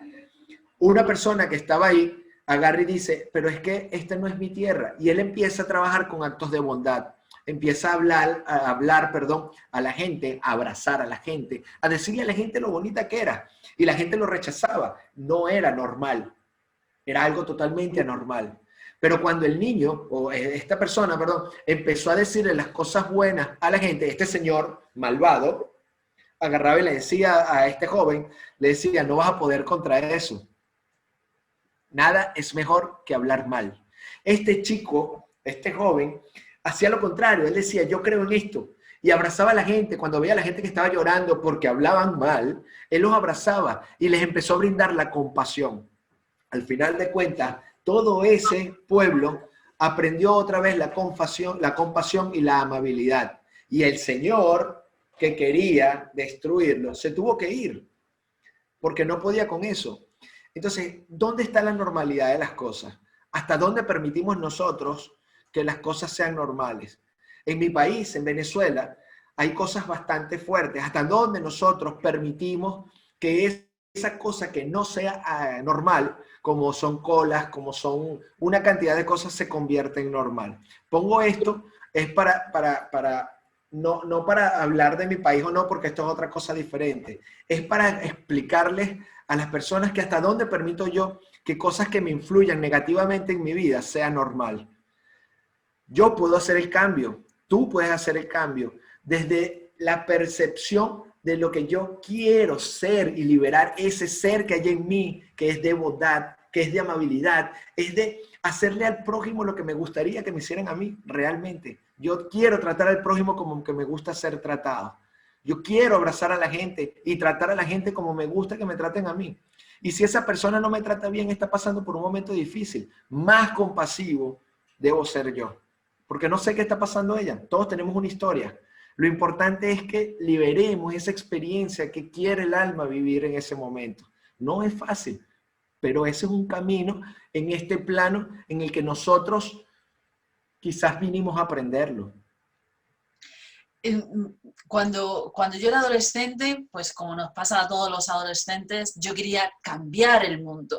Una persona que estaba ahí agarra y dice, pero es que esta no es mi tierra, y él empieza a trabajar con actos de bondad. empieza perdón, a la gente, a abrazar a la gente, a decirle a la gente lo bonita que era. Y la gente lo rechazaba. No era normal. Era algo totalmente anormal. Pero cuando el niño, o esta persona, perdón, empezó a decirle las cosas buenas a la gente, este señor malvado agarraba y le decía a este joven, le decía, no vas a poder contra eso. Nada es mejor que hablar mal. Este chico, este joven, hacía lo contrario. Él decía, yo creo en esto. Y abrazaba a la gente. Cuando veía a la gente que estaba llorando porque hablaban mal, él los abrazaba y les empezó a brindar la compasión. Al final de cuentas, todo ese pueblo aprendió otra vez la compasión y la amabilidad. Y el Señor, que quería destruirlo, se tuvo que ir, porque no podía con eso. Entonces, ¿dónde está la normalidad de las cosas? ¿Hasta dónde permitimos nosotros que las cosas sean normales? En mi país, en Venezuela, hay cosas bastante fuertes. ¿Hasta dónde nosotros permitimos que esa cosa que no sea normal, como son colas, como son una cantidad de cosas, se convierta en normal? Pongo esto, es no para hablar de mi país o no, porque esto es otra cosa diferente. Es para explicarles a las personas que hasta dónde permito yo que cosas que me influyan negativamente en mi vida sea normal. Yo puedo hacer el cambio, tú puedes hacer el cambio desde la percepción de lo que yo quiero ser y liberar ese ser que hay en mí, que es de bondad, que es de amabilidad, es de hacerle al prójimo lo que me gustaría que me hicieran a mí realmente. Yo quiero tratar al prójimo como que me gusta ser tratado. Yo quiero abrazar a la gente y tratar a la gente como me gusta que me traten a mí. Y si esa persona no me trata bien, está pasando por un momento difícil, más compasivo debo ser yo. Porque no sé qué está pasando ella. Todos tenemos una historia. Lo importante es que liberemos esa experiencia que quiere el alma vivir en ese momento. No es fácil, pero ese es un camino en este plano en el que nosotros quizás vinimos a aprenderlo. Cuando yo era adolescente, pues como nos pasa a todos los adolescentes, yo quería cambiar el mundo.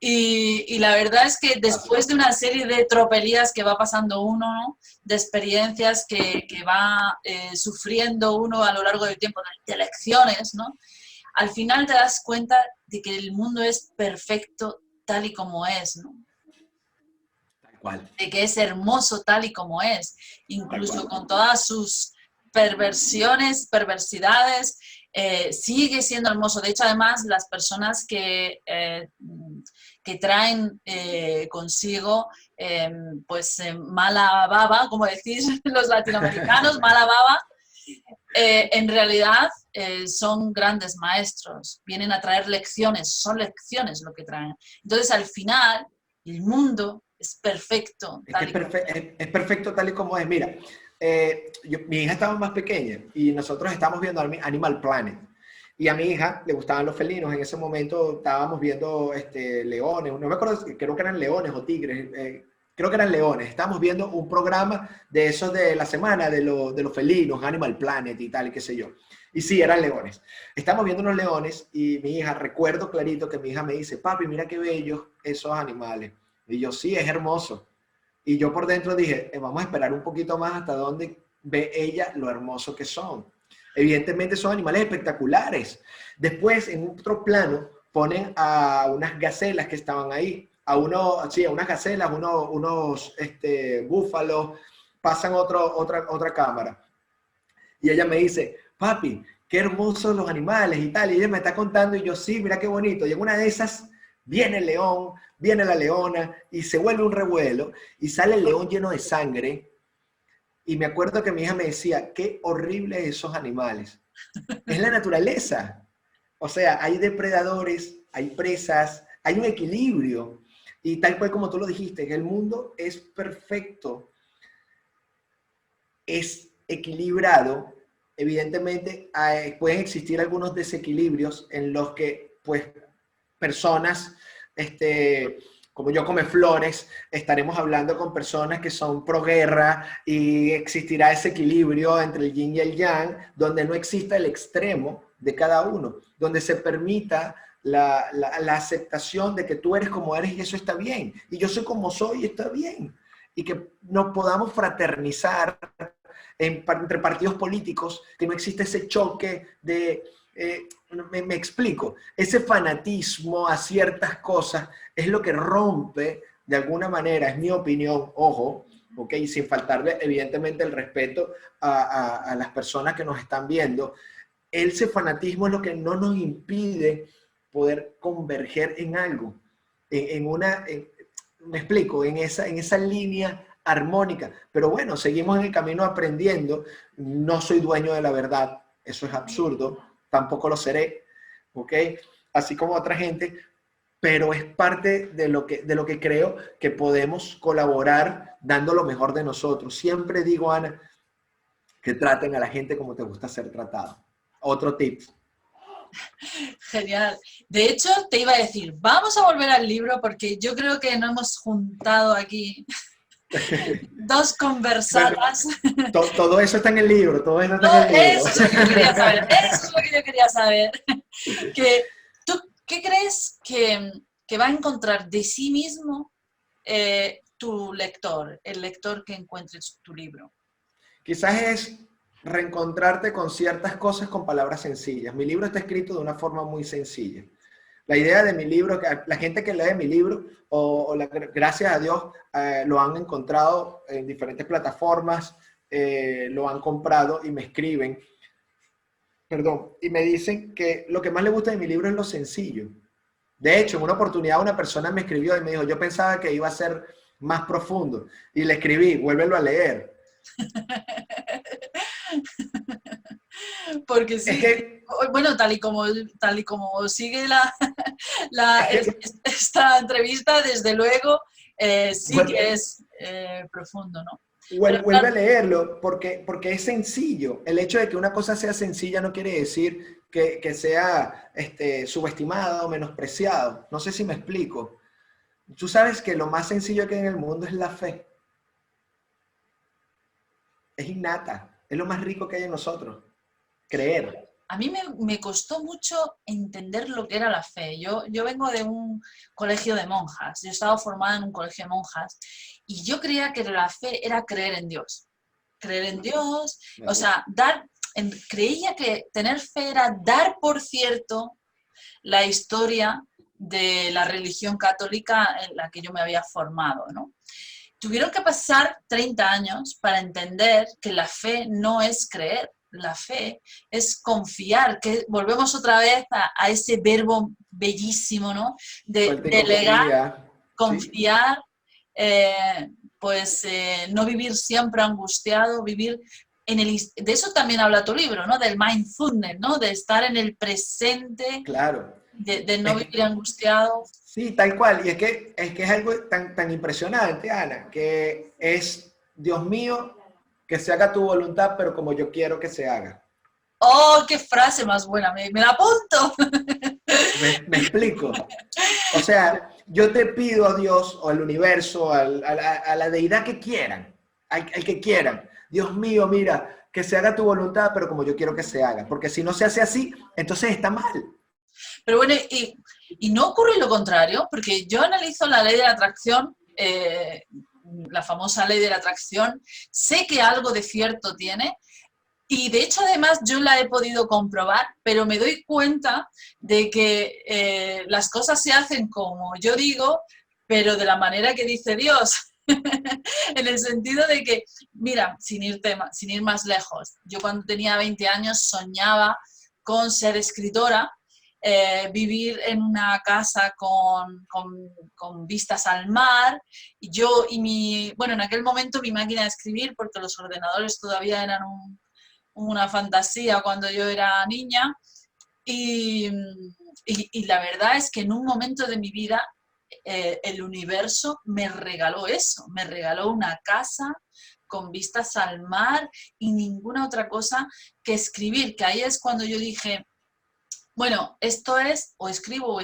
Y la verdad es que después de una serie de tropelías que va pasando uno, ¿no? De experiencias que va sufriendo uno a lo largo del tiempo, de lecciones, ¿no? Al final te das cuenta de que el mundo es perfecto tal y como es, ¿no? ¿Cuál? De que es hermoso tal y como es, incluso con todas sus perversidades, sigue siendo hermoso. De hecho, además, las personas que traen consigo mala baba, como decís los latinoamericanos, mala baba, en realidad son grandes maestros, vienen a traer lecciones, son lecciones lo que traen. Entonces, al final, el mundo es perfecto. Es perfecto tal y como es. Mira, mi hija estaba más pequeña y nosotros estábamos viendo Animal Planet. Y a mi hija le gustaban los felinos. En ese momento estábamos viendo leones, no me acuerdo, creo que eran leones o tigres, creo que eran leones. Estábamos viendo un programa de esos de la semana de los felinos, Animal Planet y tal, y qué sé yo. Y sí, eran leones. Estábamos viendo unos leones y mi hija, recuerdo clarito que mi hija me dice, papi, mira qué bellos esos animales. Y yo, sí, es hermoso. Y yo por dentro dije, vamos a esperar un poquito más hasta donde ve ella lo hermoso que son. Evidentemente son animales espectaculares. Después, en otro plano, ponen a unas gacelas que estaban ahí. A unas gacelas, unos búfalos. Pasan otra cámara. Y ella me dice, papi, qué hermosos los animales y tal. Y ella me está contando y yo, sí, mira qué bonito. Y en una de esas viene el león, viene la leona y se vuelve un revuelo y sale el león lleno de sangre. Y me acuerdo que mi hija me decía, qué horribles esos animales. Es la naturaleza. O sea, hay depredadores, hay presas, hay un equilibrio. Y tal cual como tú lo dijiste, el mundo es perfecto, es equilibrado. Evidentemente, pueden existir algunos desequilibrios en los que, pues, personas, como yo come flores, estaremos hablando con personas que son pro guerra y existirá ese equilibrio entre el yin y el yang, donde no exista el extremo de cada uno, donde se permita la aceptación de que tú eres como eres y eso está bien, y yo soy como soy y está bien. y que nos podamos fraternizar entre partidos políticos, que no existe ese choque de... me explico, ese fanatismo a ciertas cosas es lo que rompe, de alguna manera, es mi opinión, ojo, ¿ok? Sin faltarle evidentemente el respeto a las personas que nos están viendo. Ese fanatismo es lo que no nos impide poder converger en algo, me explico, en esa línea armónica. Pero bueno, seguimos en el camino aprendiendo. No soy dueño de la verdad, eso es absurdo, tampoco lo seré, ¿ok? Así como otra gente, pero es parte de lo que creo que podemos colaborar dando lo mejor de nosotros. Siempre digo, Ana, que traten a la gente como te gusta ser tratado. Otro tip. Genial. De hecho, te iba a decir, vamos a volver al libro porque yo creo que no hemos juntado aquí dos conversadas. Bueno, todo eso está en el libro, todo eso está No, en el libro. eso es lo que yo quería saber, eso es lo que yo quería saber. ¿Tú qué crees que va a encontrar de sí mismo tu lector, el lector que encuentre tu libro? Quizás es reencontrarte con ciertas cosas con palabras sencillas. Mi libro está escrito de una forma muy sencilla. La idea de mi libro, la gente que lee mi libro, gracias a Dios, lo han encontrado en diferentes plataformas, lo han comprado y me escriben, perdón, y me dicen que lo que más les gusta de mi libro es lo sencillo. De hecho, en una oportunidad una persona me escribió y me dijo, yo pensaba que iba a ser más profundo. Y le escribí, vuélvelo a leer. Porque sí, Es que, bueno, tal y como sigue esta entrevista, desde luego, sí bueno, que es profundo, ¿no? Pero vuelve claro, a leerlo porque es sencillo. El hecho de que una cosa sea sencilla no quiere decir que sea subestimado o menospreciado. No sé si me explico. Tú sabes que lo más sencillo que hay en el mundo es la fe. Es innata. Es lo más rico que hay en nosotros. Creer. a mí me costó mucho entender lo que era la fe. Yo vengo de un colegio de monjas, yo he estado formada en un colegio de monjas y yo creía que la fe era creer en Dios. Creer en Dios, o sea, creía que tener fe era dar por cierto la historia de la religión católica en la que yo me había formado, ¿no? Tuvieron que pasar 30 años para entender que la fe no es creer, la fe es confiar, que volvemos otra vez a ese verbo bellísimo, ¿no? De Suelta y delegar, confía. Sí, confiar, no vivir siempre angustiado, vivir de eso también habla tu libro, ¿no? Del mindfulness, ¿no? De estar en el presente, claro. de no vivir angustiado. Sí, tal cual. Y es que es algo tan impresionante, Ana, que es, Dios mío, que se haga tu voluntad, pero como yo quiero que se haga. ¡Oh, qué frase más buena! ¡Me la apunto! ¿Me explico? O sea, yo te pido a Dios o al universo, a la deidad que quieran, al que quieran. Dios mío, mira, que se haga tu voluntad, pero como yo quiero que se haga. Porque si no se hace así, entonces está mal. Pero bueno, y no ocurre lo contrario, porque yo analizo la ley de la atracción, la famosa ley de la atracción, sé que algo de cierto tiene, y de hecho además yo la he podido comprobar, pero me doy cuenta de que las cosas se hacen como yo digo, pero de la manera que dice Dios. En el sentido de que, mira, sin ir más lejos, yo cuando tenía 20 años soñaba con ser escritora, vivir en una casa con vistas al mar, bueno, en aquel momento mi máquina de escribir, porque los ordenadores todavía eran una fantasía cuando yo era niña, y la verdad es que en un momento de mi vida el universo me regaló eso, me regaló una casa con vistas al mar y ninguna otra cosa que escribir, que ahí es cuando yo dije, bueno, esto es o escribo,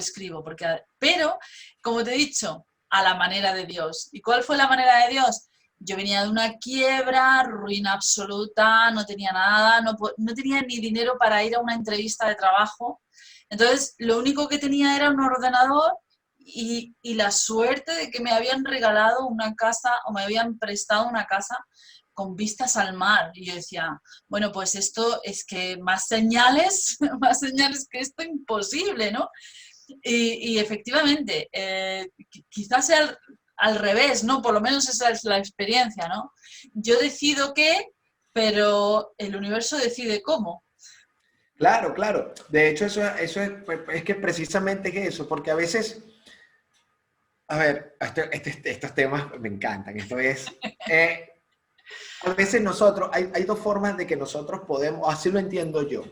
pero, como te he dicho, a la manera de Dios. ¿Y cuál fue la manera de Dios? Yo venía de una quiebra, ruina absoluta, no tenía nada, no tenía ni dinero para ir a una entrevista de trabajo. Entonces, lo único que tenía era un ordenador y la suerte de que me habían regalado una casa o me habían prestado una casa con vistas al mar. Y yo decía, bueno, pues esto es que más señales, más señales que esto imposible, ¿no? Y efectivamente, quizás sea al revés, ¿no? Por lo menos esa es la experiencia, ¿no? Yo decido qué, pero el universo decide cómo. Claro, claro. De hecho, eso es que precisamente es eso, porque a veces, a ver, estos temas me encantan. Esto es, a veces nosotros, hay dos formas de que nosotros podemos, así lo entiendo yo.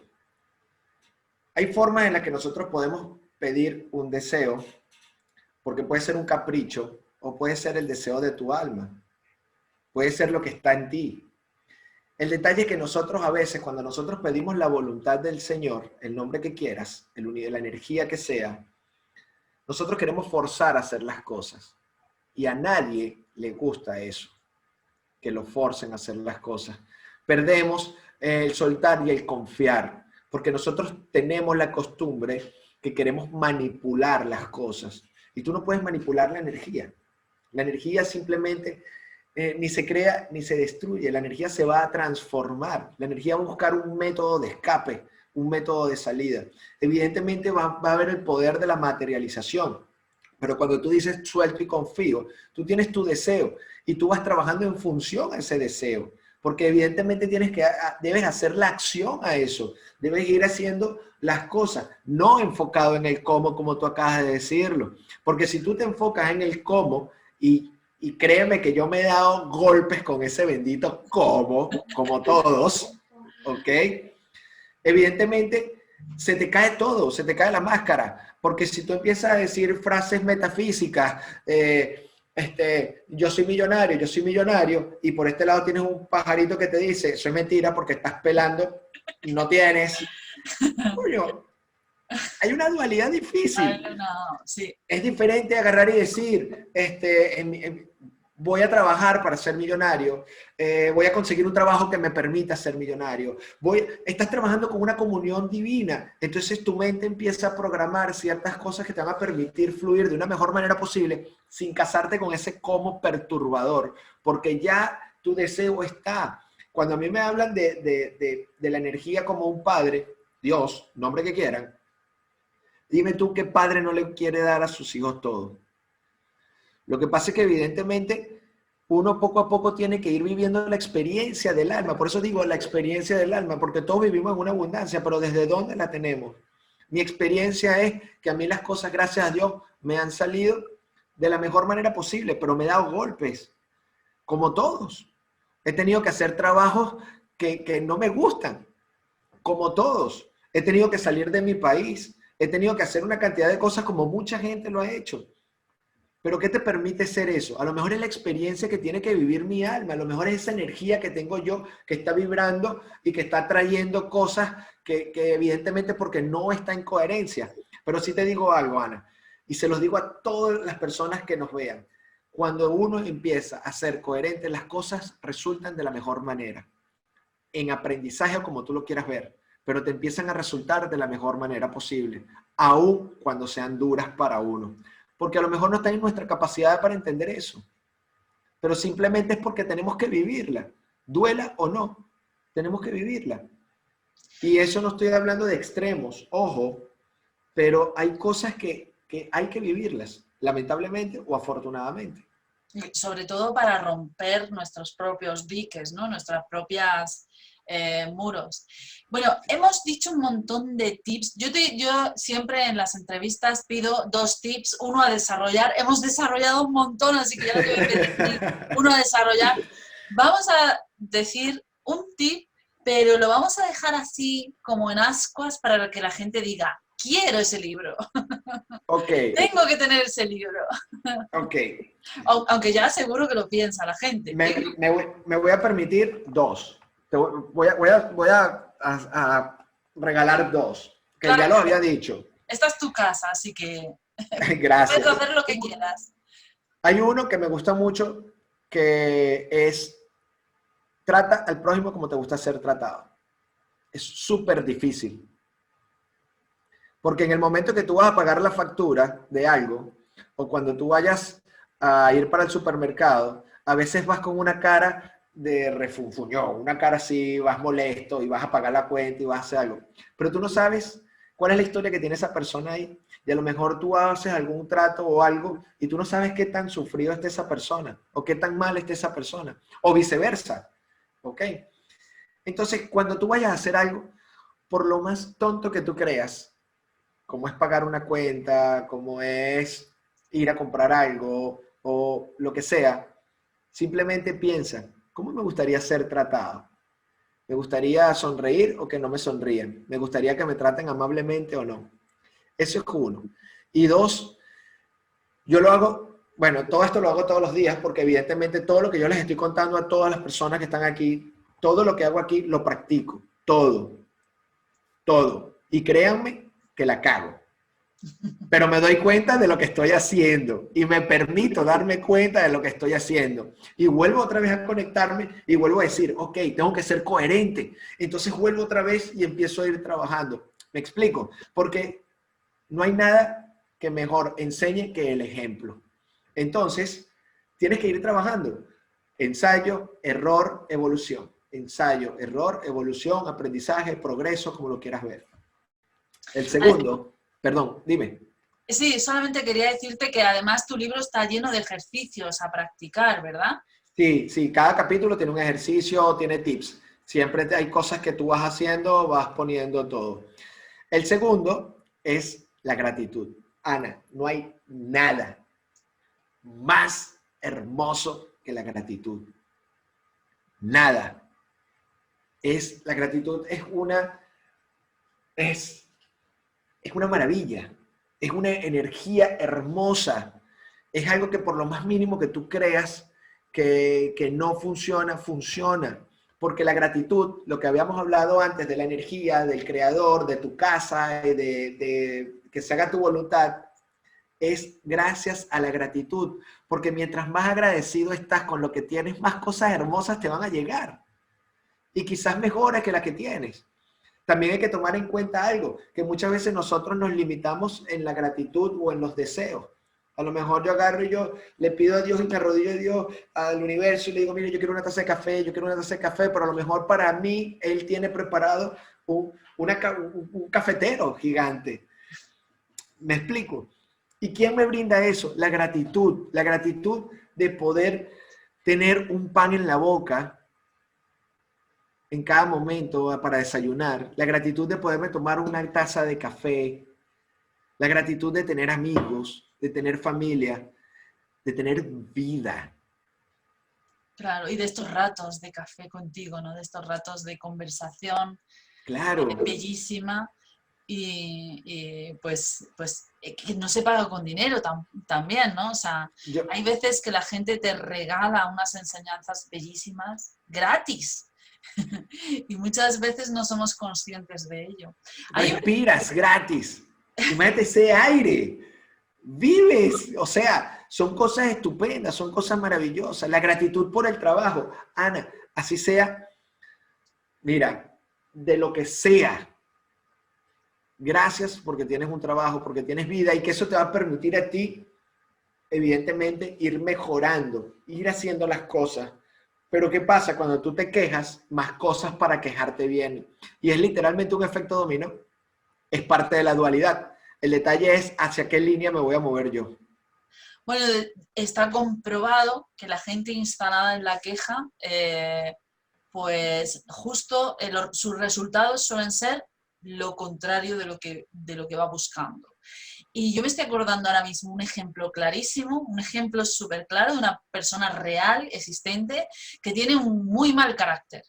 Hay formas en las que nosotros podemos pedir un deseo, porque puede ser un capricho o puede ser el deseo de tu alma, puede ser lo que está en ti. El detalle es que nosotros a veces, cuando nosotros pedimos la voluntad del Señor, el nombre que quieras, la energía que sea, nosotros queremos forzar a hacer las cosas. Y a nadie le gusta eso, que lo forcen a hacer las cosas. Perdemos el soltar y el confiar, porque nosotros tenemos la costumbre que queremos manipular las cosas. Y tú no puedes manipular la energía. La energía simplemente ni se crea ni se destruye. La energía se va a transformar. La energía va a buscar un método de escape, un método de salida. Evidentemente va a haber el poder de la materialización. Pero cuando tú dices suelto y confío, tú tienes tu deseo y tú vas trabajando en función a ese deseo. Porque evidentemente debes hacer la acción a eso. Debes ir haciendo las cosas, no enfocado en el cómo, como tú acabas de decirlo. Porque si tú te enfocas en el cómo, y créeme que yo me he dado golpes con ese bendito cómo, como todos, ¿ok? Evidentemente se te cae todo, se te cae la máscara. Porque si tú empiezas a decir frases metafísicas, yo soy millonario, y por este lado tienes un pajarito que te dice, eso es mentira porque estás pelando y no tienes. Coño, hay una dualidad difícil. No, sí. Es diferente agarrar y decir, voy a trabajar para ser millonario, voy a conseguir un trabajo que me permita ser millonario. Estás trabajando con una comunión divina, entonces tu mente empieza a programar ciertas cosas que te van a permitir fluir de una mejor manera posible sin casarte con ese como perturbador, porque ya tu deseo está. Cuando a mí me hablan de la energía como un padre, Dios, nombre que quieran, dime tú qué padre no le quiere dar a sus hijos todo. Lo que pasa es que evidentemente uno poco a poco tiene que ir viviendo la experiencia del alma. Por eso digo la experiencia del alma, porque todos vivimos en una abundancia, pero ¿desde dónde la tenemos? Mi experiencia es que a mí las cosas, gracias a Dios, me han salido de la mejor manera posible, pero me he dado golpes, como todos. He tenido que hacer trabajos que no me gustan, como todos. He tenido que salir de mi país. He tenido que hacer una cantidad de cosas como mucha gente lo ha hecho. Pero ¿qué te permite ser eso? A lo mejor es la experiencia que tiene que vivir mi alma. A lo mejor es esa energía que tengo yo que está vibrando y que está trayendo cosas que evidentemente porque no está en coherencia. Pero sí te digo algo, Ana, y se los digo a todas las personas que nos vean. Cuando uno empieza a ser coherente, las cosas resultan de la mejor manera. En aprendizaje o como tú lo quieras ver, pero te empiezan a resultar de la mejor manera posible, aun cuando sean duras para uno. Porque a lo mejor no está en nuestra capacidad para entender eso, pero simplemente es porque tenemos que vivirla, duela o no, tenemos que vivirla. Y eso no estoy hablando de extremos, ojo, pero hay cosas que hay que vivirlas, lamentablemente o afortunadamente. Sobre todo para romper nuestros propios diques, ¿no? Nuestras propias muros. Bueno, hemos dicho un montón de tips. Yo siempre en las entrevistas pido 2 tips, uno a desarrollar. Hemos desarrollado un montón, así que ya no te voy a pedir uno a desarrollar. Vamos a decir un tip, pero lo vamos a dejar así como en ascuas para que la gente diga, quiero ese libro. Ok. Tengo que tener ese libro. Ok. Aunque ya seguro que lo piensa la gente. Me voy a permitir 2. Voy a regalar 2, que Claro, ya lo había dicho. esta es tu casa, así que Gracias. puedes hacer lo que quieras. Hay uno que me gusta mucho, que es trata al prójimo como te gusta ser tratado. Es súper difícil. Porque en el momento que tú vas a pagar la factura de algo, o cuando tú vayas a ir para el supermercado, a veces vas con una cara de refunfuñón, una cara así, vas molesto y vas a pagar la cuenta y vas a hacer algo. Pero tú no sabes cuál es la historia que tiene esa persona ahí. Y a lo mejor tú haces algún trato o algo y tú no sabes qué tan sufrido está esa persona o qué tan mal está esa persona o viceversa. ¿Ok? Entonces, cuando tú vayas a hacer algo, por lo más tonto que tú creas, como es pagar una cuenta, como es ir a comprar algo o lo que sea, simplemente piensa, ¿cómo me gustaría ser tratado? ¿Me gustaría sonreír o que no me sonríen? ¿Me gustaría que me traten amablemente o no? Eso es uno. Y dos, yo lo hago, bueno, todo esto lo hago todos los días porque evidentemente todo lo que yo les estoy contando a todas las personas que están aquí, todo lo que hago aquí lo practico, todo, todo. Y créanme que la cago. Pero me doy cuenta de lo que estoy haciendo y me permito darme cuenta de lo que estoy haciendo. Y vuelvo otra vez a conectarme y vuelvo a decir, ok, tengo que ser coherente. Entonces vuelvo otra vez y empiezo a ir trabajando. ¿Me explico? Porque no hay nada que mejor enseñe que el ejemplo. Entonces, tienes que ir trabajando. Ensayo, error, evolución. Ensayo, error, evolución, aprendizaje, progreso, como lo quieras ver. El segundo, perdón, dime. Sí, solamente quería decirte que además tu libro está lleno de ejercicios a practicar, ¿verdad? Sí, sí, cada capítulo tiene un ejercicio, tiene tips. Siempre hay cosas que tú vas haciendo, vas poniendo todo. El segundo es la gratitud. Ana, no hay nada más hermoso que la gratitud. Nada. La gratitud es, es una maravilla, es una energía hermosa, es algo que por lo más mínimo que tú creas que no funciona, funciona. Porque la gratitud, lo que habíamos hablado antes de la energía, del creador, de tu casa, de que se haga tu voluntad, es gracias a la gratitud. Porque mientras más agradecido estás con lo que tienes, más cosas hermosas te van a llegar. Y quizás mejores que las que tienes. También hay que tomar en cuenta algo, que muchas veces nosotros nos limitamos en la gratitud o en los deseos. A lo mejor yo agarro y yo le pido a Dios y me arrodillo a Dios, al universo, y le digo, mire, yo quiero una taza de café, yo quiero una taza de café, pero a lo mejor para mí Él tiene preparado un cafetero gigante. ¿Me explico? ¿Y quién me brinda eso? La gratitud de poder tener un pan en la boca en cada momento para desayunar, la gratitud de poderme tomar una taza de café, la gratitud de tener amigos, de tener familia, de tener vida. Claro, y de estos ratos de café contigo, ¿no? De estos ratos de conversación Claro. bellísima y que no se paga con dinero también, ¿no? O sea, hay veces que la gente te regala unas enseñanzas bellísimas gratis. Y muchas veces no somos conscientes de ello. Respiras gratis. Imagínate ese aire. Vives. O sea, son cosas estupendas, son cosas maravillosas. La gratitud por el trabajo. Ana, así sea, mira, de lo que sea. Gracias porque tienes un trabajo, porque tienes vida y que eso te va a permitir a ti, evidentemente, ir mejorando, ir haciendo las cosas. Pero ¿qué pasa? Cuando tú te quejas, más cosas para quejarte vienen. Y es literalmente un efecto dominó. Es parte de la dualidad. El detalle es hacia qué línea me voy a mover yo. Bueno, está comprobado que la gente instalada en la queja, pues justo sus resultados suelen ser lo contrario de lo que va buscando. Y yo me estoy acordando ahora mismo un ejemplo clarísimo, un ejemplo súper claro de una persona real, existente, que tiene un muy mal carácter.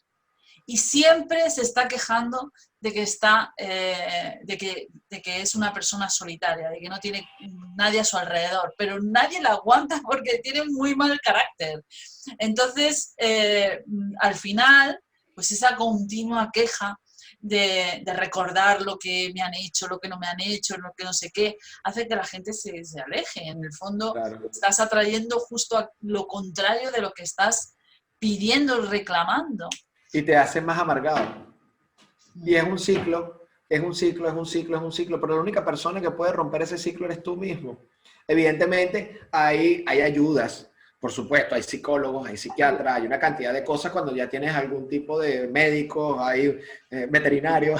Y siempre se está quejando de que, de que es una persona solitaria, de que no tiene nadie a su alrededor, pero nadie la aguanta porque tiene muy mal carácter. Entonces, al final, pues esa continua queja de recordar lo que me han hecho, lo que no me han hecho, lo que no sé qué, hace que la gente se aleje. En el fondo, claro, estás atrayendo justo a lo contrario de lo que estás pidiendo y reclamando. Y te hace más amargado. Y es un ciclo, es un ciclo, es un ciclo, es un ciclo, pero la única persona que puede romper ese ciclo eres tú mismo. Evidentemente hay ayudas, por supuesto, hay psicólogos, hay psiquiatras, hay una cantidad de cosas cuando ya tienes algún tipo de médicos, hay veterinarios,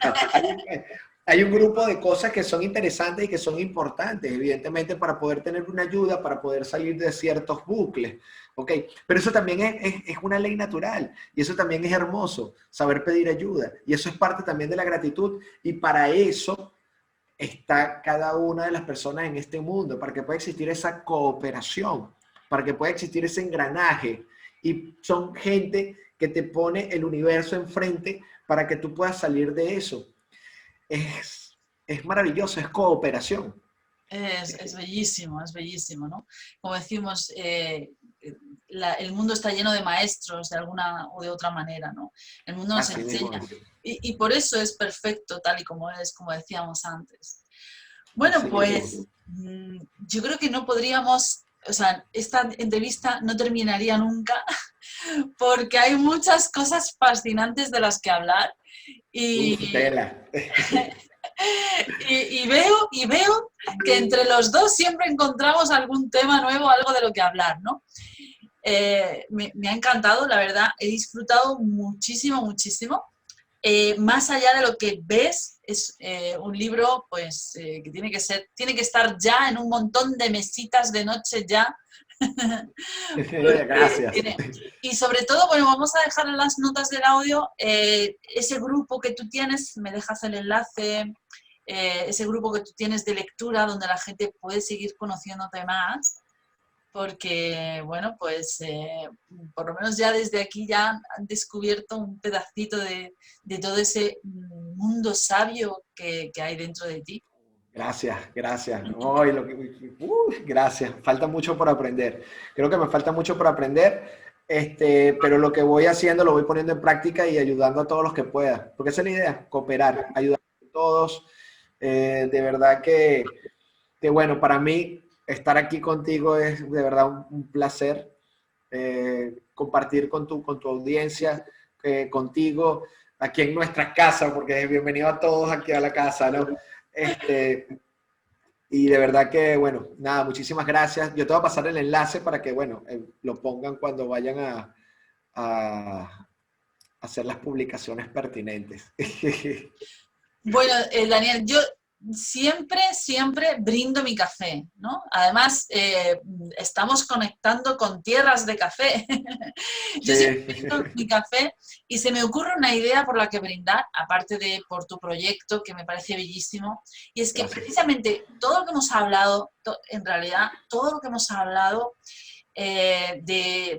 hay, hay un grupo de cosas que son interesantes y que son importantes, evidentemente, para poder tener una ayuda, para poder salir de ciertos bucles. ¿Ok? Pero eso también es una ley natural y eso también es hermoso, saber pedir ayuda. Y eso es parte también de la gratitud y para eso está cada una de las personas en este mundo, para que pueda existir esa cooperación, para que pueda existir ese engranaje. Y son gente que te pone el universo enfrente para que tú puedas salir de eso. Es maravilloso, es cooperación. Es bellísimo, ¿no? Como decimos, el mundo está lleno de maestros de alguna o de otra manera, ¿no? El mundo nos Así mismo enseña. es. Y por eso es perfecto tal y como es, como decíamos antes. Bueno, Así mismo es. pues yo creo que no podríamos, o sea, esta entrevista no terminaría nunca porque hay muchas cosas fascinantes de las que hablar Uf, y, tela. y veo que entre los dos siempre encontramos algún tema nuevo, algo de lo que hablar, ¿no? Me ha encantado, la verdad, he disfrutado muchísimo, muchísimo. Más allá de lo que ves, es un libro pues, que tiene que estar ya en un montón de mesitas de noche ya. Porque Gracias. y sobre todo, bueno, vamos a dejar en las notas del audio ese grupo que tú tienes, me dejas el enlace, ese grupo que tú tienes de lectura donde la gente puede seguir conociéndote más porque, bueno, pues por lo menos ya desde aquí ya han descubierto un pedacito de todo ese mundo sabio que hay dentro de ti. Gracias, gracias. Ay, gracias. Falta mucho por aprender. Creo que me falta mucho por aprender, pero lo que voy haciendo lo voy poniendo en práctica y ayudando a todos los que pueda. Porque esa es la idea, cooperar, ayudar a todos. De verdad que, bueno, para mí estar aquí contigo es de verdad un placer. Compartir con tu audiencia, contigo, aquí en nuestra casa, porque bienvenido a todos aquí a la casa, ¿no? Este, y de verdad que, bueno, nada, muchísimas gracias. Yo te voy a pasar el enlace para que, bueno, lo pongan cuando vayan a hacer las publicaciones pertinentes. Bueno, Daniel, yo siempre brindo mi café, ¿no? Además, estamos conectando con tierras de café. Yo siempre brindo Sí, mi café y se me ocurre una idea por la que brindar, aparte de por tu proyecto, que me parece bellísimo, y es que gracias. precisamente todo lo que hemos hablado, en realidad, todo lo que hemos hablado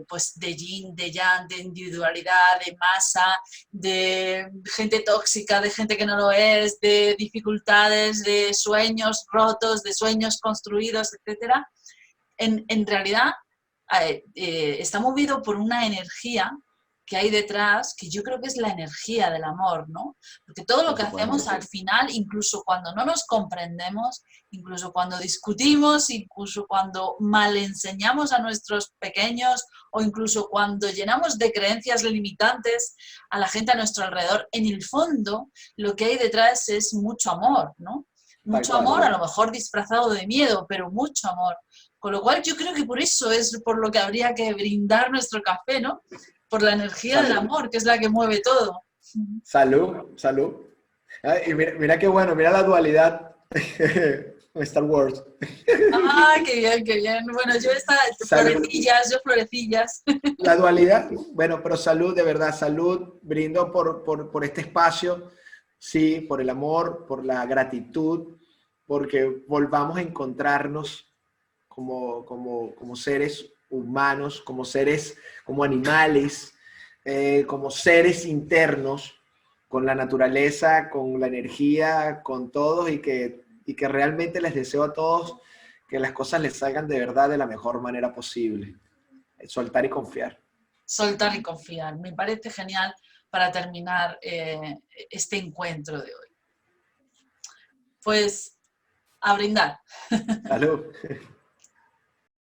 pues, de yin, de yang, de individualidad, de masa, de gente tóxica, de gente que no lo es, de dificultades, de sueños rotos, de sueños construidos, etcétera, en realidad está movido por una energía que hay detrás, que yo creo que es la energía del amor, ¿no? Porque todo lo Por que hacemos supuesto. al final, incluso cuando no nos comprendemos, incluso cuando discutimos, incluso cuando mal enseñamos a nuestros pequeños o incluso cuando llenamos de creencias limitantes a la gente a nuestro alrededor, en el fondo lo que hay detrás es mucho amor, ¿no? Tal Mucho cual. amor, a lo mejor disfrazado de miedo, pero mucho amor. Con lo cual yo creo que por eso es por lo que habría que brindar nuestro café, ¿no? Por la energía del Salud. amor, que es la que mueve todo. Salud, salud. Y mira, mira qué bueno, mira la dualidad de Star Wars. Ah, qué bien, qué bien. Bueno, Salud. yo florecillas. La dualidad, bueno, pero salud, de verdad, salud. Brindo por este espacio, sí, por el amor, por la gratitud, porque volvamos a encontrarnos como seres humanos, como seres, como animales, como seres internos, con la naturaleza, con la energía, con todos y que realmente les deseo a todos que las cosas les salgan de verdad de la mejor manera posible. Soltar y confiar. Soltar y confiar. Me parece genial para terminar este encuentro de hoy. Pues a brindar. Salud.